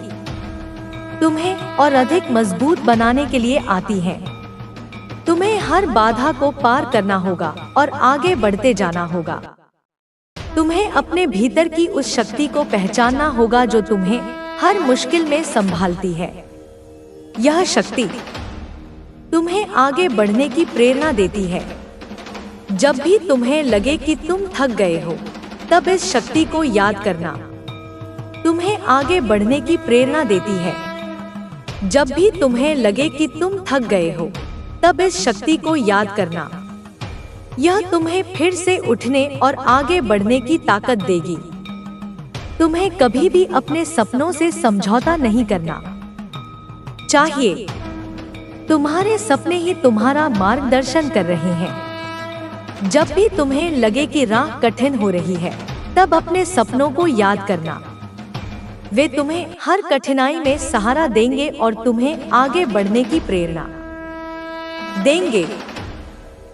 तुम्हें और अधिक मजबूत बनाने के लिए आती हैं। तुम्हें हर बाधा को पार करना होगा और आगे बढ़ते जाना होगा। तुम्हें अपने भीतर की उस शक्ति को पहचानना होगा जो तुम्हें हर मुश्किल में संभालती है। यह शक्ति तुम्हें आगे बढ़ने की प्रेरणा देती है। जब भी तुम्हें लगे कि तुम थक गए हो, तब इस शक्ति को याद करना तुम्हें आगे बढ़ने की प्रेरणा देती है। जब भी तुम्हें लगे कि तुम थक गए हो, तब इस शक्ति को याद करना। यह तुम्हें फिर से उठने और आगे बढ़ने की ताकत देगी। तुम्हें कभी भी अपने सपनों से समझौता नहीं करना चाहिए। तुम्हारे सपने ही तुम्हारा मार्गदर्शन कर रहे हैं। जब भी तुम्हें लगे कि राह कठिन हो रही है, तब अपने सपनों को याद करना। वे तुम्हें हर कठिनाई में सहारा देंगे और तुम्हें आगे बढ़ने की प्रेरणा देंगे।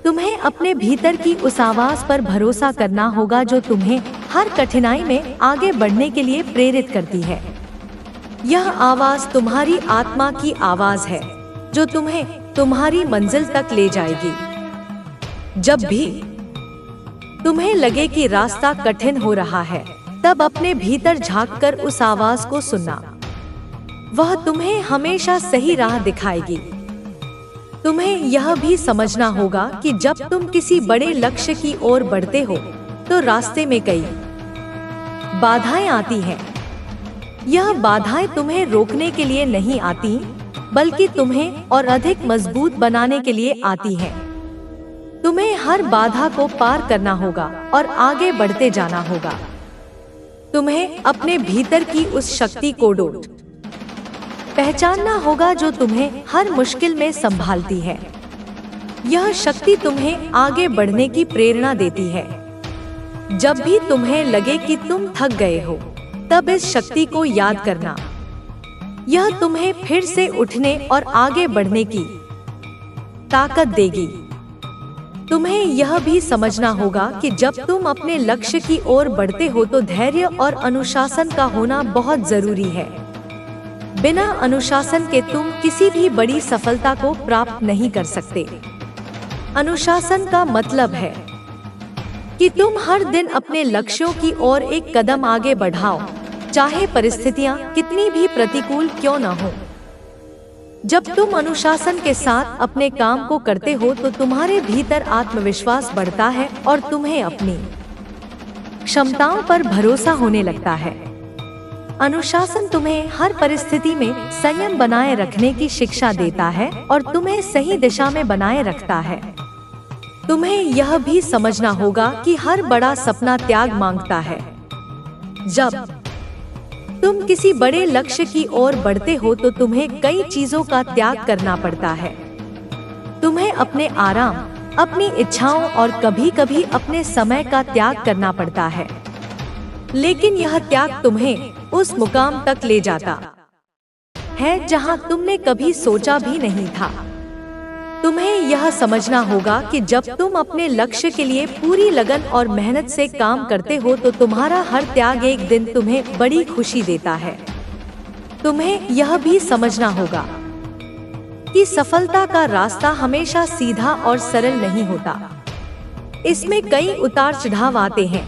तुम्हें अपने भीतर की उस आवाज पर भरोसा करना होगा जो तुम्हें हर कठिनाई में आगे बढ़ने के लिए प्रेरित करती है। यह आवाज तुम्हारी आत्मा की आवाज है जो तुम्हें तुम्हारी मंजिल तक ले जाएगी। जब भी तुम्हें लगे कि रास्ता कठिन हो रहा है, तब अपने भीतर झांककर उस आवाज को सुनना। वह तुम्हें हमेशा सही राह दिखाएगी। तुम्हें यह भी समझना होगा कि जब तुम किसी बड़े लक्ष्य की ओर बढ़ते हो तो रास्ते में कई बाधाएं आती हैं। यह बाधाएं तुम्हें रोकने के लिए नहीं आती, बल्कि तुम्हें और अधिक मजबूत बनाने के लिए आती हैं। तुम्हें हर बाधा को पार करना होगा और आगे बढ़ते जाना होगा। तुम्हें अपने भीतर की उस शक्ति को पहचानना होगा जो तुम्हें हर मुश्किल में संभालती है। यह शक्ति तुम्हें आगे बढ़ने की प्रेरणा देती है। जब भी तुम्हें लगे कि तुम थक गए हो, तब इस शक्ति को याद करना। यह तुम्हें फिर से उठने और आगे बढ़ने की ताकत देगी। तुम्हें यह भी समझना होगा कि जब तुम अपने लक्ष्य की ओर बढ़ते हो तो धैर्य और अनुशासन का होना बहुत जरूरी है। बिना अनुशासन के तुम किसी भी बड़ी सफलता को प्राप्त नहीं कर सकते। अनुशासन का मतलब है कि तुम हर दिन अपने लक्ष्यों की ओर एक कदम आगे बढ़ाओ, चाहे परिस्थितियां कितनी भी प्रतिकूल क्यों न हो। जब तुम अनुशासन के साथ अपने काम को करते हो तो तुम्हारे भीतर आत्मविश्वास बढ़ता है और तुम्हें अपनी क्षमताओं पर भरोसा होने लगता है। अनुशासन तुम्हें हर परिस्थिति में संयम बनाए रखने की शिक्षा देता है और तुम्हें सही दिशा में बनाए रखता है। तुम्हें यह भी समझना होगा कि हर बड़ा सपना त्याग मांगता है। जब तुम किसी बड़े लक्ष्य की ओर बढ़ते हो तो तुम्हें कई चीजों का त्याग करना पड़ता है। तुम्हें अपने आराम, अपनी इच्छाओं और कभी-कभी अपने समय का त्याग करना पड़ता है, लेकिन यह त्याग तुम्हें उस मुकाम तक ले जाता है जहां तुमने कभी सोचा भी नहीं था। तुम्हें यह समझना होगा कि जब तुम अपने लक्ष्य के लिए पूरी लगन और मेहनत से काम करते हो तो तुम्हारा हर त्याग एक दिन तुम्हें बड़ी खुशी देता है। तुम्हें यह भी समझना होगा कि सफलता का रास्ता हमेशा सीधा और सरल नहीं होता। इसमें कई उतार चढ़ाव आते हैं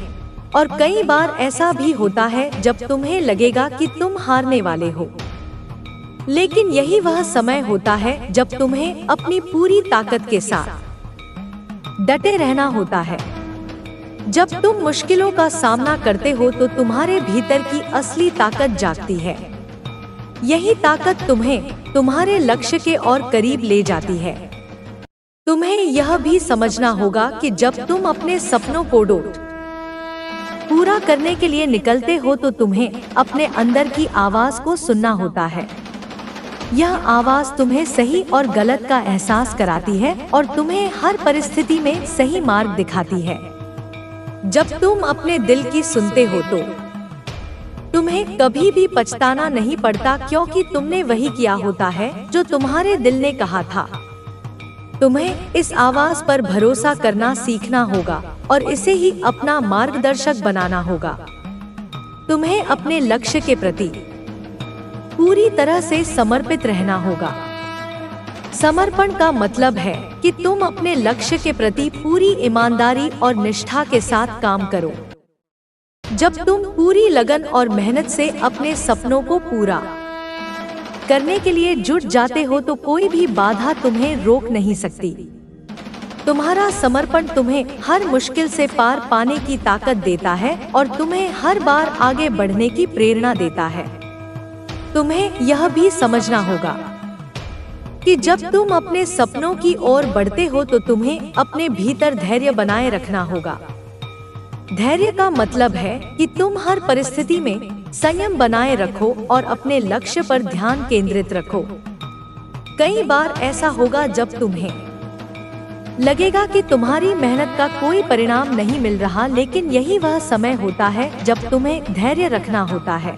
और कई बार ऐसा भी होता है जब तुम्हें लगेगा कि तुम हारने वाले हो। लेकिन यही वह समय होता है जब तुम्हें अपनी पूरी ताकत के साथ डटे रहना होता है। जब तुम मुश्किलों का सामना करते हो तो तुम्हारे भीतर की असली ताकत जागती है। यही ताकत तुम्हें तुम्हारे लक्ष्य के और करीब ले जाती है। तुम्हें यह भी समझना होगा कि जब तुम अपने सपनों को पूरा करने के लिए निकलते हो तो तुम्हें अपने अंदर की आवाज को सुनना होता है। यह आवाज तुम्हें सही और गलत का एहसास कराती है और तुम्हें हर परिस्थिति में सही मार्ग दिखाती है। जब तुम अपने दिल की सुनते हो तो तुम्हें कभी भी पछताना नहीं पड़ता, क्योंकि तुमने वही किया होता है जो तुम्हारे दिल ने कहा था। तुम्हें इस आवाज पर भरोसा करना सीखना होगा और इसे ही अपना मार्गदर्शक बनाना होगा। तुम्हें अपने लक्ष्य के प्रति पूरी तरह से समर्पित रहना होगा। समर्पण का मतलब है कि तुम अपने लक्ष्य के प्रति पूरी ईमानदारी और निष्ठा के साथ काम करो। जब तुम पूरी लगन और मेहनत से अपने सपनों को पूरा करने के लिए जुट जाते हो तो कोई भी बाधा तुम्हें रोक नहीं सकती। तुम्हारा समर्पण तुम्हें हर मुश्किल से पार पाने की ताकत देता है और तुम्हें हर बार आगे बढ़ने की प्रेरणा देता है। तुम्हें यह भी समझना होगा कि जब तुम अपने सपनों की ओर बढ़ते हो तो तुम्हें अपने भीतर धैर्य बनाए रखना होगा। धैर्य का मतलब है कि तुम हर परिस्थिति में संयम बनाए रखो और अपने लक्ष्य पर ध्यान केंद्रित रखो। कई बार ऐसा होगा जब तुम्हें लगेगा कि तुम्हारी मेहनत का कोई परिणाम नहीं मिल रहा, लेकिन यही वह समय होता है जब तुम्हें धैर्य रखना होता है।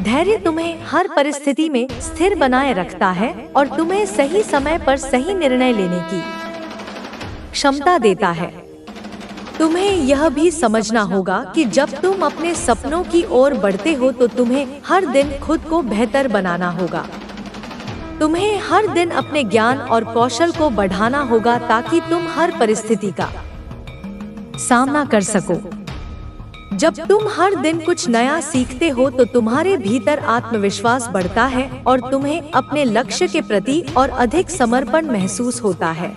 धैर्य तुम्हें हर परिस्थिति में स्थिर बनाए रखता है और तुम्हें सही समय पर सही निर्णय लेने की क्षमता देता है। तुम्हें यह भी समझना होगा कि जब तुम अपने सपनों की ओर बढ़ते हो तो तुम्हें हर दिन खुद को बेहतर बनाना होगा। तुम्हें हर दिन अपने ज्ञान और कौशल को बढ़ाना होगा ताकि तुम हर परिस्थिति का सामना कर सको। जब तुम हर दिन कुछ नया सीखते हो तो तुम्हारे भीतर आत्मविश्वास बढ़ता है और तुम्हें अपने लक्ष्य के प्रति और अधिक समर्पण महसूस होता है।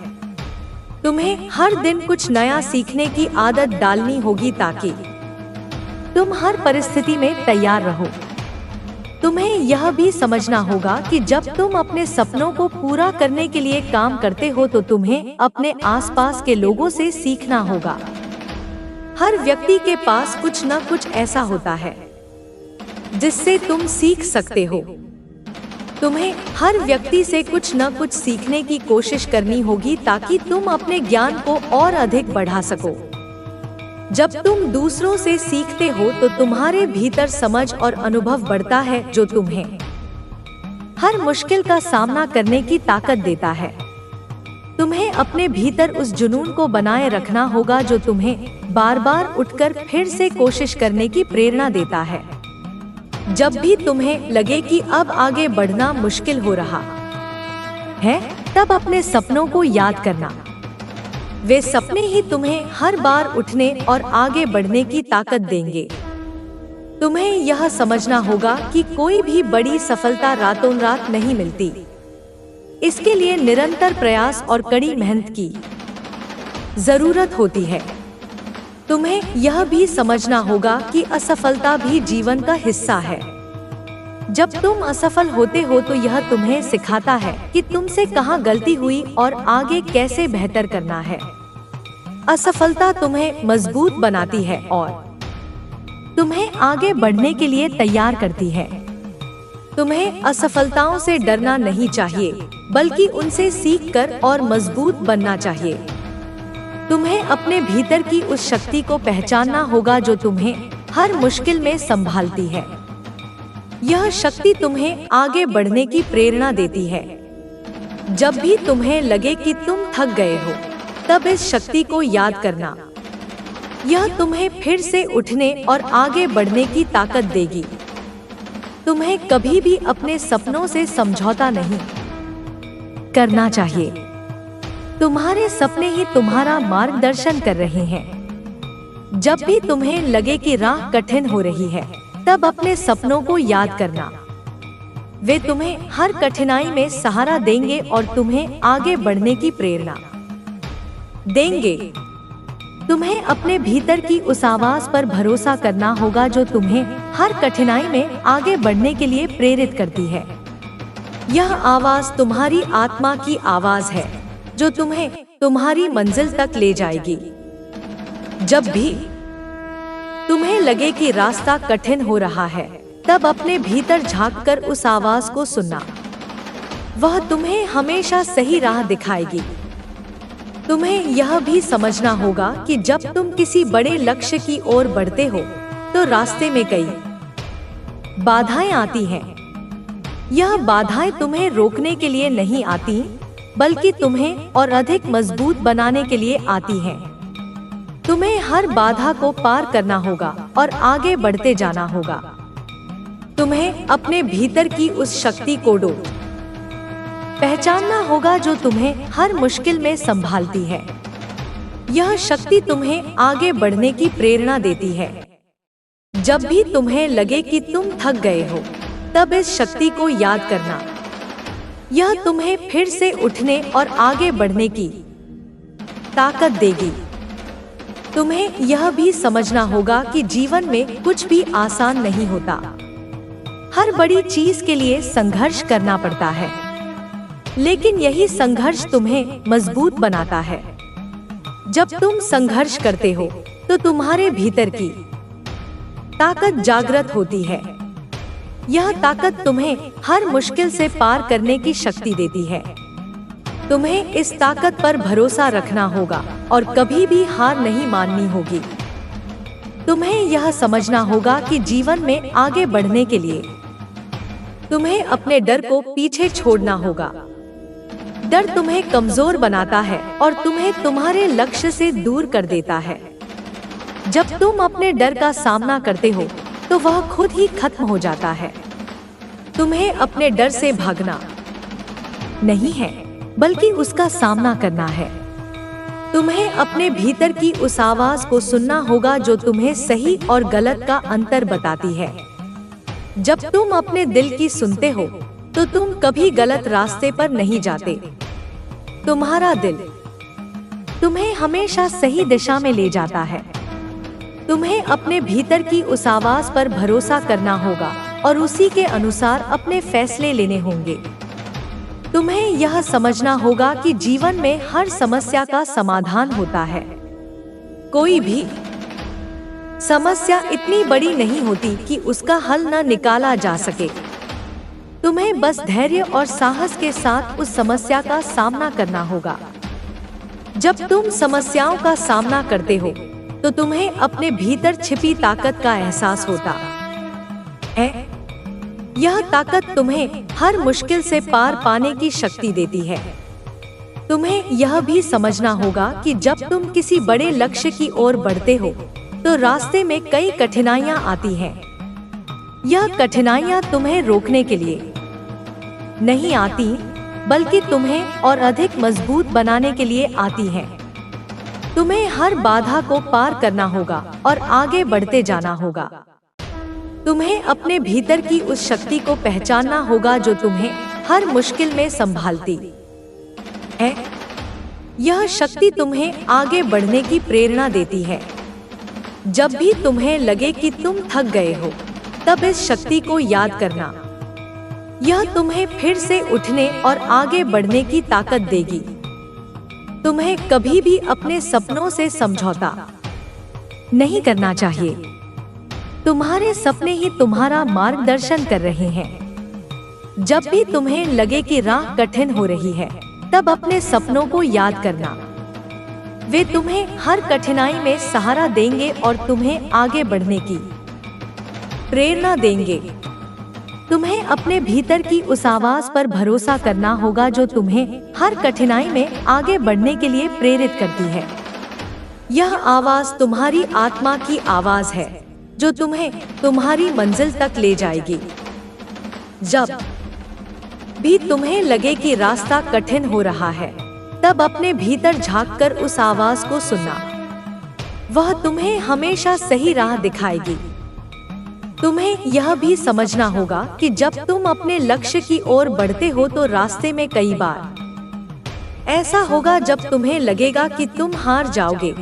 तुम्हें हर दिन कुछ नया सीखने की आदत डालनी होगी ताकि तुम हर परिस्थिति में तैयार रहो। तुम्हें यह भी समझना होगा कि जब तुम अपने सपनों को पूरा करने के लिए काम करते हो तो तुम्हें अपने आसपास के लोगों से सीखना होगा। हर व्यक्ति के पास कुछ न कुछ ऐसा होता है जिससे तुम सीख सकते हो। तुम्हें हर व्यक्ति से कुछ न कुछ सीखने की कोशिश करनी होगी ताकि तुम अपने ज्ञान को और अधिक बढ़ा सको। जब तुम दूसरों से सीखते हो तो तुम्हारे भीतर समझ और अनुभव बढ़ता है जो तुम्हें हर मुश्किल का सामना करने की ताकत देता है। तुम्हें अपने भीतर उस जुनून को बनाए रखना होगा जो तुम्हें बार बार उठकर फिर से कोशिश करने की प्रेरणा देता है। जब भी तुम्हें लगे कि अब आगे बढ़ना मुश्किल हो रहा है, तब अपने सपनों को याद करना। वे सपने ही तुम्हें हर बार उठने और आगे बढ़ने की ताकत देंगे। तुम्हें यह समझना होगा कि कोई भी बड़ी सफलता रातों रात नहीं मिलती। इसके लिए निरंतर प्रयास और कड़ी मेहनत की जरूरत होती है। तुम्हें यह भी समझना होगा कि असफलता भी जीवन का हिस्सा है। जब तुम असफल होते हो तो यह तुम्हें सिखाता है कि तुमसे कहाँ गलती हुई और आगे कैसे बेहतर करना है। असफलता तुम्हें मजबूत बनाती है और तुम्हें आगे बढ़ने के लिए तैयार करती है। तुम्हें असफलताओं से डरना नहीं चाहिए, बल्कि उनसे सीखकर और मजबूत बनना चाहिए। तुम्हें अपने भीतर की उस शक्ति को पहचानना होगा जो तुम्हें हर मुश्किल में संभालती है। यह शक्ति तुम्हें आगे बढ़ने की प्रेरणा देती है। जब भी तुम्हें लगे कि तुम थक गए हो, तब इस शक्ति को याद करना। यह तुम्हें फिर से उठने और आगे बढ़ने की ताकत देगी। तुम्हें कभी भी अपने सपनों से समझौता नहीं करना चाहिए। तुम्हारे सपने ही तुम्हारा मार्गदर्शन कर रहे हैं। जब भी तुम्हें लगे कि राह कठिन हो रही है, तब अपने सपनों को याद करना। वे तुम्हें हर कठिनाई में सहारा देंगे और तुम्हें आगे बढ़ने की प्रेरणा देंगे। तुम्हें अपने भीतर की उस आवाज पर भरोसा करना होगा जो तुम्हें हर कठिनाई में आगे बढ़ने के लिए प्रेरित करती है। यह आवाज तुम्हारी आत्मा की आवाज है, जो तुम्हें तुम्हारी मंजिल तक ले जाएगी। जब भी तुम्हें लगे कि रास्ता कठिन हो रहा है, तब अपने भीतर झांककर उस आवाज को सुनना। वह तुम्हें हमेशा सही राह दिखाएगी। तुम्हें यह भी समझना होगा कि जब तुम किसी बड़े लक्ष्य की ओर बढ़ते हो, तो रास्ते में कई बाधाएं आती हैं। यह बाधाएं तुम्हें रोकने के लिए नहीं आती, बल्कि तुम्हें और अधिक मजबूत बनाने के लिए आती हैं। तुम्हें हर बाधा को पार करना होगा और आगे बढ़ते जाना होगा। तुम्हें अपने भीतर की उस शक्ति को पहचानना होगा जो तुम्हें हर मुश्किल में संभालती है। यह शक्ति तुम्हें आगे बढ़ने की प्रेरणा देती है। जब भी तुम्हें लगे कि तुम थक गए हो, तब इस शक्ति को याद करना। यह तुम्हें फिर से उठने और आगे बढ़ने की ताकत देगी। तुम्हें यह भी समझना होगा कि जीवन में कुछ भी आसान नहीं होता। हर बड़ी चीज के लिए संघर्ष करना पड़ता है, लेकिन यही संघर्ष तुम्हें मजबूत बनाता है। जब तुम संघर्ष करते हो, तो तुम्हारे भीतर की ताकत जागृत होती है। यह ताकत तुम्हें हर मुश्किल से पार करने की शक्ति देती है। तुम्हें इस ताकत पर भरोसा रखना होगा और कभी भी हार नहीं माननी होगी। तुम्हें यह समझना होगा कि जीवन में आगे बढ़ने के लिए तुम्हें अपने डर को पीछे छोड़ना होगा। डर तुम्हें कमजोर बनाता है और तुम्हें तुम्हारे लक्ष्य से दूर कर देता है। जब तुम अपने डर का सामना करते हो, तो वह खुद ही खत्म हो जाता है। तुम्हें अपने डर से भागना नहीं है, बल्कि उसका सामना करना है। तुम्हें अपने भीतर की उस आवाज को सुनना होगा जो तुम्हें सही और गलत का अंतर बताती है। जब तुम अपने दिल की सुनते हो, तो तुम कभी गलत रास्ते पर नहीं जाते। तुम्हारा दिल तुम्हें हमेशा सही दिशा में ले जाता है। तुम्हें अपने भीतर की उस आवाज पर भरोसा करना होगा और उसी के अनुसार अपने फैसले लेने होंगे। तुम्हें यह समझना होगा कि जीवन में हर समस्या का समाधान होता है। कोई भी समस्या इतनी बड़ी नहीं होती कि उसका हल न निकाला जा सके। तुम्हें बस धैर्य और साहस के साथ उस समस्या का सामना करना होगा। जब तुम समस्याओं का सामना करते हो, तो तुम्हें अपने भीतर छिपी ताकत का एहसास होता है। यह ताकत तुम्हें हर मुश्किल से पार पाने की शक्ति देती है। तुम्हें यह भी समझना होगा कि जब तुम किसी बड़े लक्ष्य की ओर बढ़ते हो, तो रास्ते में कई कठिनाइयां आती हैं। यह कठिनाइयां तुम्हें रोकने के लिए नहीं आती, बल्कि तुम्हें और अधिक मजबूत बनाने के लिए आती हैं। तुम्हें हर बाधा को पार करना होगा और आगे बढ़ते जाना होगा। तुम्हें अपने भीतर की उस शक्ति को पहचानना होगा जो तुम्हें हर मुश्किल में संभालती है। यह शक्ति तुम्हें आगे बढ़ने की प्रेरणा देती है। जब भी तुम्हें लगे कि तुम थक गए हो, तब इस शक्ति को याद करना। यह तुम्हें फिर से उठने और आगे बढ़ने की ताकत देगी। तुम्हें कभी भी अपने सपनों से समझौता नहीं करना चाहिए। तुम्हारे सपने ही तुम्हारा मार्गदर्शन कर रहे हैं। जब भी तुम्हें लगे कि राह कठिन हो रही है, तब अपने सपनों को याद करना। वे तुम्हें हर कठिनाई में सहारा देंगे और तुम्हें आगे बढ़ने की प्रेरणा देंगे। तुम्हें अपने भीतर की उस आवाज पर भरोसा करना होगा जो तुम्हें हर कठिनाई में आगे बढ़ने के लिए प्रेरित करती है। यह आवाज तुम्हारी आत्मा की आवाज है जो तुम्हें तुम्हारी मंजिल तक ले जाएगी। जब भी तुम्हें लगे कि रास्ता कठिन हो रहा है, तब अपने भीतर झांककर उस आवाज को सुनना। वह तुम्हें हमेशा सही राह दिखाएगी। तुम्हें यह भी समझना होगा कि जब तुम अपने लक्ष्य की ओर बढ़ते हो तो रास्ते में कई बार ऐसा होगा जब तुम्हें लगेगा कि तुम हार जाओगे,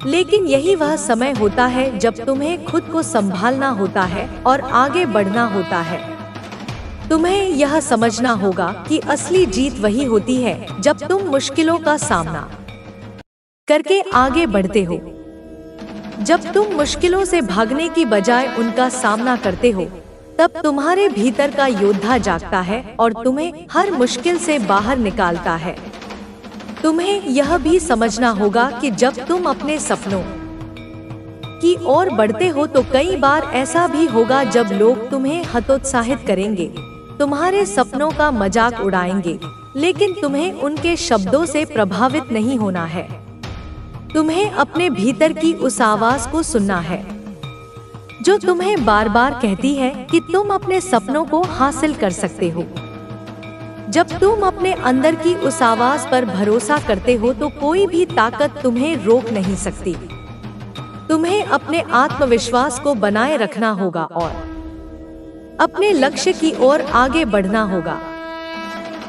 लेकिन यही वह समय होता है जब तुम्हें खुद को संभालना होता है और आगे बढ़ना होता है। तुम्हें यह समझना होगा कि असली जीत वही होती है जब तुम मुश्किलों का सामना करके आगे बढ़ते हो। जब तुम मुश्किलों से भागने की बजाय उनका सामना करते हो, तब तुम्हारे भीतर का योद्धा जागता है और तुम्हें हर मुश्किल से बाहर निकालता है। तुम्हें यह भी समझना होगा कि जब तुम अपने सपनों की ओर बढ़ते हो तो कई बार ऐसा भी होगा जब लोग तुम्हें हतोत्साहित करेंगे, तुम्हारे सपनों का मजाक उड़ाएंगे, लेकिन तुम्हें उनके शब्दों से प्रभावित नहीं होना है। तुम्हें अपने भीतर की उस आवाज को सुनना है जो तुम्हें बार बार कहती है कि तुम अपने सपनों को हासिल कर सकते हो। जब तुम अपने अंदर की उस आवाज पर भरोसा करते हो तो कोई भी ताकत तुम्हें रोक नहीं सकती। तुम्हें अपने आत्मविश्वास को बनाए रखना होगा और अपने लक्ष्य की ओर आगे बढ़ना होगा।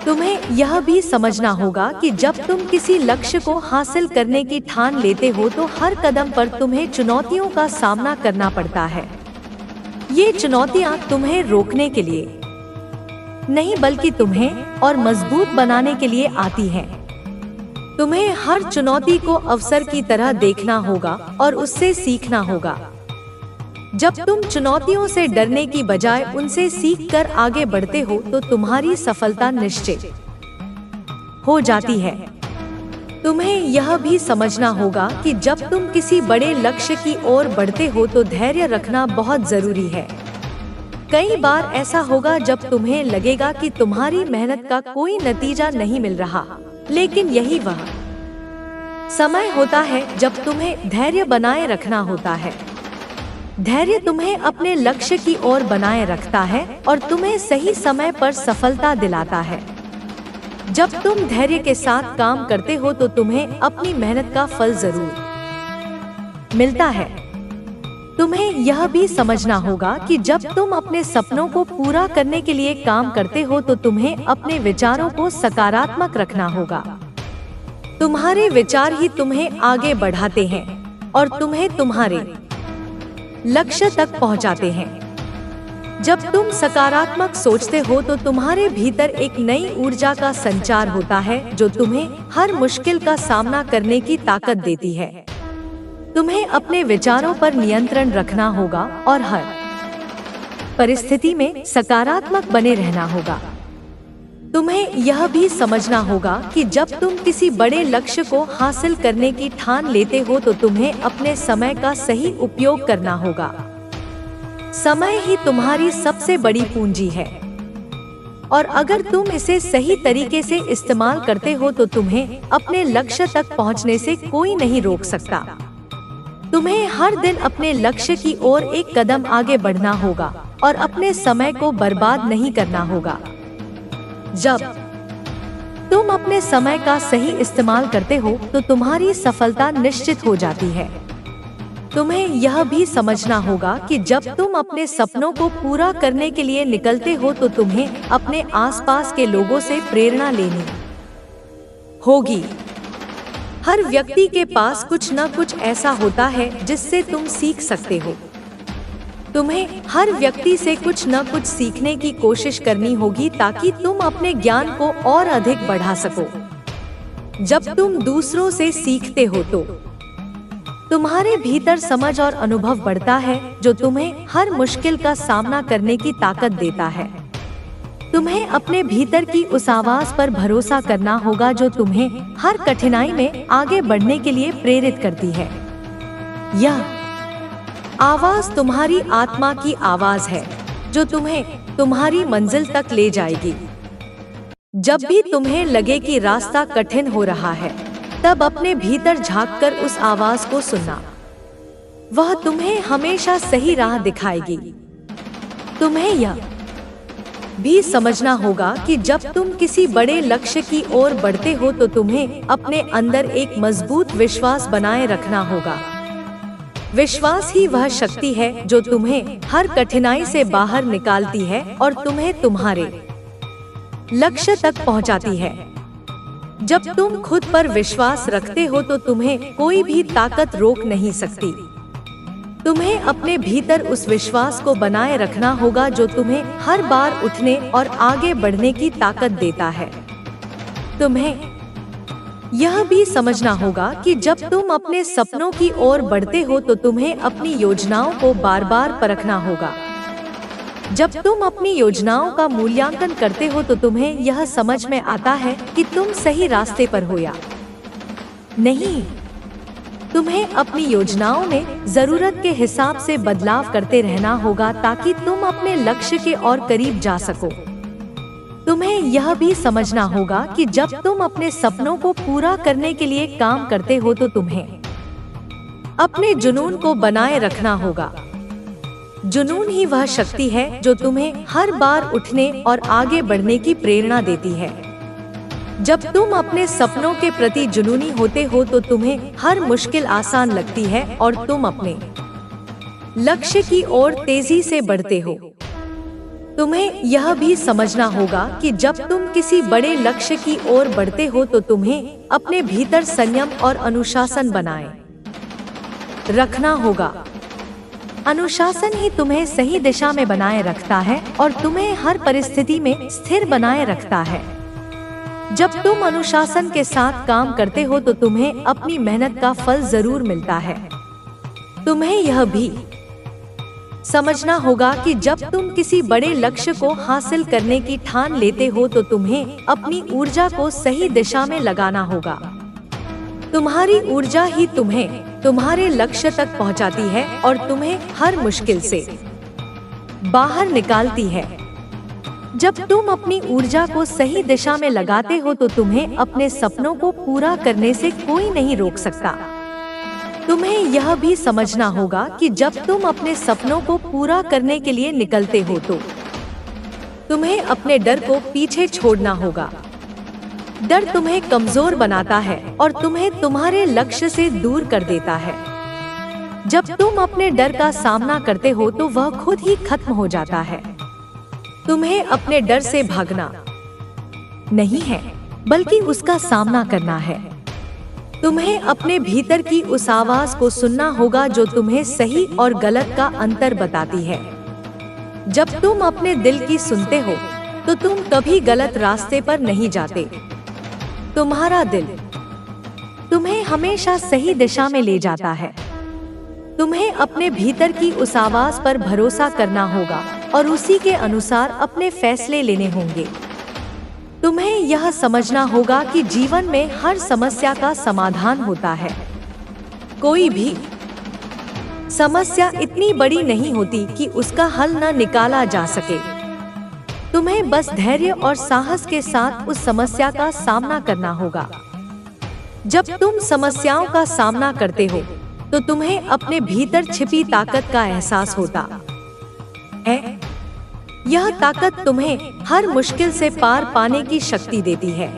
तुम्हें यह भी समझना होगा कि जब तुम किसी लक्ष्य को हासिल करने की ठान लेते हो तो हर कदम पर तुम्हें चुनौतियों का सामना करना पड़ता है। ये चुनौतियां तुम्हें रोकने के लिए नहीं बल्कि तुम्हें और मजबूत बनाने के लिए आती हैं। तुम्हें हर चुनौती को अवसर की तरह देखना होगा और उससे सीखना होगा। जब तुम चुनौतियों से डरने की बजाय उनसे सीखकर आगे बढ़ते हो तो तुम्हारी सफलता निश्चित हो जाती है। तुम्हें यह भी समझना होगा कि जब तुम किसी बड़े लक्ष्य की ओर बढ़ते हो तो धैर्य रखना बहुत जरूरी है। कई बार ऐसा होगा जब तुम्हें लगेगा कि तुम्हारी मेहनत का कोई नतीजा नहीं मिल रहा, लेकिन यही वह समय होता है जब तुम्हें धैर्य बनाए रखना होता है। धैर्य तुम्हें अपने लक्ष्य की ओर बनाए रखता है और तुम्हें सही समय पर सफलता दिलाता है। जब तुम धैर्य के साथ काम करते हो तो तुम्हें अपनी मेहनत का फल जरूर मिलता है। तुम्हें यह भी समझना होगा कि जब तुम अपने सपनों को पूरा करने के लिए काम करते हो तो तुम्हें अपने विचारों को सकारात्मक रखना होगा। तुम्हारे विचार ही तुम्हें आगे बढ़ाते हैं और तुम्हें तुम्हारे लक्ष्य तक पहुंचाते हैं। जब तुम सकारात्मक सोचते हो तो तुम्हारे भीतर एक नई ऊर्जा का संचार होता है जो तुम्हें हर मुश्किल का सामना करने की ताकत देती है। तुम्हें अपने विचारों पर नियंत्रण रखना होगा और हर परिस्थिति में सकारात्मक बने रहना होगा। तुम्हें यह भी समझना होगा कि जब तुम किसी बड़े लक्ष्य को हासिल करने की ठान लेते हो तो तुम्हें अपने समय का सही उपयोग करना होगा। समय ही तुम्हारी सबसे बड़ी पूंजी है और अगर तुम इसे सही तरीके से इस्तेमाल करते हो तो तुम्हें अपने लक्ष्य तक पहुंचने से कोई नहीं रोक सकता। तुम्हें हर दिन अपने लक्ष्य की ओर एक कदम आगे बढ़ना होगा और अपने समय को बर्बाद नहीं करना होगा। जब तुम अपने समय का सही इस्तेमाल करते हो तो तुम्हारी सफलता निश्चित हो जाती है। तुम्हें यह भी समझना होगा कि जब तुम अपने सपनों को पूरा करने के लिए निकलते हो तो तुम्हें अपने आसपास के लोगों से प्रेरणा लेनी होगी। हर व्यक्ति के पास कुछ न कुछ ऐसा होता है जिससे तुम सीख सकते हो। तुम्हें हर व्यक्ति से कुछ न कुछ सीखने की कोशिश करनी होगी ताकि तुम अपने ज्ञान को और अधिक बढ़ा सको। जब तुम दूसरों से सीखते हो तो तुम्हारे भीतर समझ और अनुभव बढ़ता है, जो तुम्हें हर मुश्किल का सामना करने की ताकत देता है। तुम्हें अपने भीतर की उस आवाज पर भरोसा करना होगा जो तुम्हें हर कठिनाई में आगे बढ़ने के लिए प्रेरित करती है। यह आवाज तुम्हारी आत्मा की आवाज है, जो तुम्हें तुम्हारी मंजिल तक ले जाएगी। जब भी तुम्हें लगे कि रास्ता कठिन हो रहा है, तब अपने भीतर झांककर उस आवाज को सुनना। वह तुम्हें हमेशा सही राह दिखाएगी। तुम्हें यह भी समझना होगा कि जब तुम किसी बड़े लक्ष्य की ओर बढ़ते हो तो तुम्हें अपने अंदर एक मजबूत विश्वास बनाए रखना होगा। विश्वास ही वह शक्ति है जो तुम्हें हर कठिनाई से बाहर निकालती है और तुम्हें तुम्हारे लक्ष्य तक पहुंचाती है। जब तुम खुद पर विश्वास रखते हो तो तुम्हें कोई भी ताकत रोक नहीं सकती। तुम्हें अपने भीतर उस विश्वास को बनाए रखना होगा जो तुम्हें हर बार उठने और आगे बढ़ने की ताकत देता है। तुम्हें यह भी समझना होगा कि जब तुम अपने सपनों की ओर बढ़ते हो तो तुम्हें अपनी योजनाओं को बार बार परखना होगा। जब तुम अपनी योजनाओं का मूल्यांकन करते हो तो तुम्हें यह समझ में आता है कि तुम सही रास्ते पर हो या नहीं। तुम्हें अपनी योजनाओं में जरूरत के हिसाब से बदलाव करते रहना होगा ताकि तुम अपने लक्ष्य के और करीब जा सको। तुम्हें यह भी समझना होगा कि जब तुम अपने सपनों को पूरा करने के लिए काम करते हो तो तुम्हें अपने जुनून को बनाए रखना होगा। जुनून ही वह शक्ति है जो तुम्हें हर बार उठने और आगे बढ़ने की प्रेरणा देती है। जब तुम अपने सपनों के प्रति जुनूनी होते हो तो तुम्हें हर मुश्किल आसान लगती है और तुम अपने लक्ष्य की ओर तेजी से बढ़ते हो। तुम्हें यह भी समझना होगा कि जब तुम किसी बड़े लक्ष्य की ओर बढ़ते हो तो तुम्हें अपने भीतर संयम और अनुशासन बनाए रखना होगा। अनुशासन ही तुम्हें सही दिशा में बनाए रखता है और तुम्हें हर परिस्थिति में स्थिर बनाए रखता है। जब तुम अनुशासन के साथ काम करते हो तो तुम्हें अपनी मेहनत का फल जरूर मिलता है। तुम्हें यह भी समझना होगा कि जब तुम किसी बड़े लक्ष्य को हासिल करने की ठान लेते हो तो तुम्हें अपनी ऊर्जा को सही दिशा में लगाना होगा। तुम्हारी ऊर्जा ही तुम्हें तुम्हारे लक्ष्य तक पहुंचाती है और तुम्हें हर मुश्किल से बाहर निकालती है। जब तुम अपनी ऊर्जा को सही दिशा में लगाते हो तो तुम्हें अपने सपनों को पूरा करने से कोई नहीं रोक सकता। तुम्हें यह भी समझना होगा कि जब तुम अपने सपनों को पूरा करने के लिए निकलते हो तो तुम्हें अपने डर को पीछे छोड़ना होगा। डर तुम्हें कमजोर बनाता है और तुम्हें तुम्हारे लक्ष्य से दूर कर देता है। जब तुम अपने डर का सामना करते हो तो वह खुद ही खत्म हो जाता है। तुम्हें अपने डर से भागना नहीं है, बल्कि उसका सामना करना है। तुम्हें अपने भीतर की उस आवाज को सुनना होगा जो तुम्हें सही और गलत का अंतर बताती है। जब तुम अपने दिल की सुनते हो तो तुम कभी गलत रास्ते पर नहीं जाते। तुम्हारा दिल तुम्हें हमेशा सही दिशा में ले जाता है। तुम्हें अपने भीतर की उस आवाज पर भरोसा करना होगा और उसी के अनुसार अपने फैसले लेने होंगे। तुम्हें यह समझना होगा कि जीवन में हर समस्या का समाधान होता है। कोई भी समस्या इतनी बड़ी नहीं होती कि उसका हल न निकाला जा सके। तुम्हें बस धैर्य और साहस के साथ उस समस्या का सामना करना होगा। जब तुम समस्याओं का सामना करते हो तो तुम्हें अपने भीतर छिपी ताकत का एहसास होता है। यह ताकत तुम्हें हर मुश्किल से पार पाने की शक्ति देती है।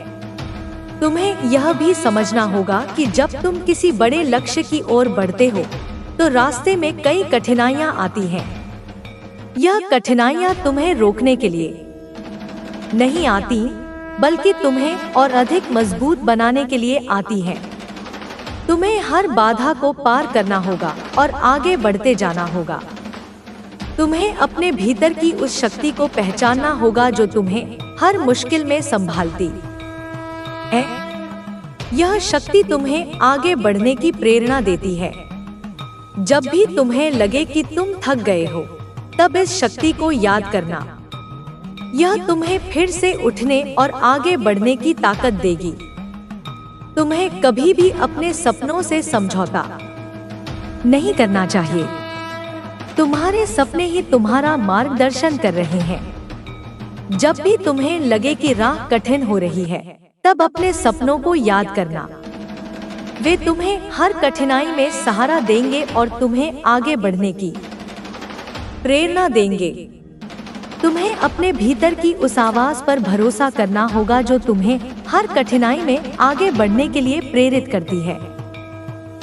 तुम्हें यह भी समझना होगा कि जब तुम किसी बड़े लक्ष्य की ओर बढ़ते हो तो रास्ते में कई कठिनाइयां आती हैं। यह कठिनाइयां तुम्हें रोकने के लिए नहीं आती, बल्कि तुम्हें और अधिक मजबूत बनाने के लिए आती हैं। तुम्हें हर बाधा को पार करना होगा और आगे बढ़ते जाना होगा। तुम्हें अपने भीतर की उस शक्ति को पहचानना होगा जो तुम्हें हर मुश्किल में संभालती है। यह शक्ति तुम्हें आगे बढ़ने की प्रेरणा देती है। जब भी तुम्हें लगे कि तुम थक गए हो, तब इस शक्ति को याद करना। यह तुम्हें फिर से उठने और आगे बढ़ने की ताकत देगी। तुम्हें कभी भी अपने सपनों से समझौता नहीं करना चाहिए। तुम्हारे सपने ही तुम्हारा मार्गदर्शन कर रहे हैं। जब भी तुम्हें लगे कि राह कठिन हो रही है, तब अपने सपनों को याद करना। वे तुम्हें हर कठिनाई में सहारा देंगे और तुम्हें आगे बढ़ने की प्रेरणा देंगे। तुम्हें अपने भीतर की उस आवाज पर भरोसा करना होगा जो तुम्हें हर कठिनाई में आगे बढ़ने के लिए प्रेरित करती है।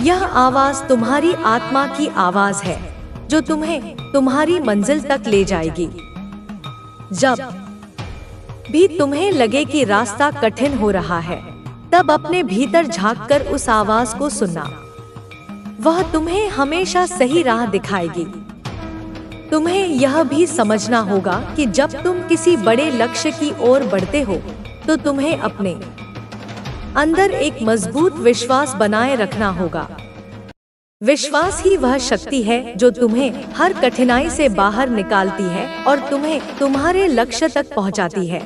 यह आवाज तुम्हारी आत्मा की आवाज है जो तुम्हें तुम्हारी मंजिल तक ले जाएगी। जब भी तुम्हें लगे कि रास्ता कठिन हो रहा है, तब अपने भीतर झांककर उस आवाज को सुनना। वह तुम्हें हमेशा सही राह दिखाएगी। तुम्हें यह भी समझना होगा कि जब तुम किसी बड़े लक्ष्य की ओर बढ़ते हो, तो तुम्हें अपने अंदर एक मजबूत विश्वास बनाए रखना होगा। विश्वास ही वह शक्ति है जो तुम्हें हर कठिनाई से बाहर निकालती है और तुम्हें तुम्हारे लक्ष्य तक पहुंचाती है।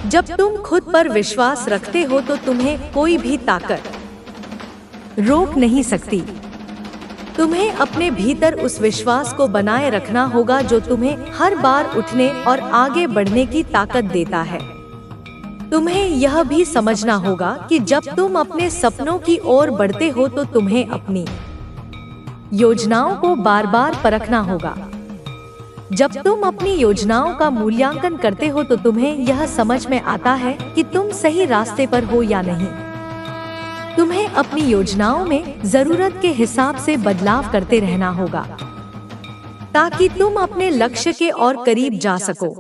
जब तुम खुद पर विश्वास रखते हो तो तुम्हें कोई भी ताकत रोक नहीं सकती। तुम्हें अपने भीतर उस विश्वास को बनाए रखना होगा जो तुम्हें हर बार उठने और आगे बढ़ने की ताकत देता है। तुम्हें यह भी समझना होगा कि जब तुम अपने सपनों की ओर बढ़ते हो तो तुम्हें अपनी योजनाओं को बार बार परखना होगा। जब तुम अपनी योजनाओं का मूल्यांकन करते हो तो तुम्हें यह समझ में आता है कि तुम सही रास्ते पर हो या नहीं। तुम्हें अपनी योजनाओं में जरूरत के हिसाब से बदलाव करते रहना होगा ताकि तुम अपने लक्ष्य के और करीब जा सको।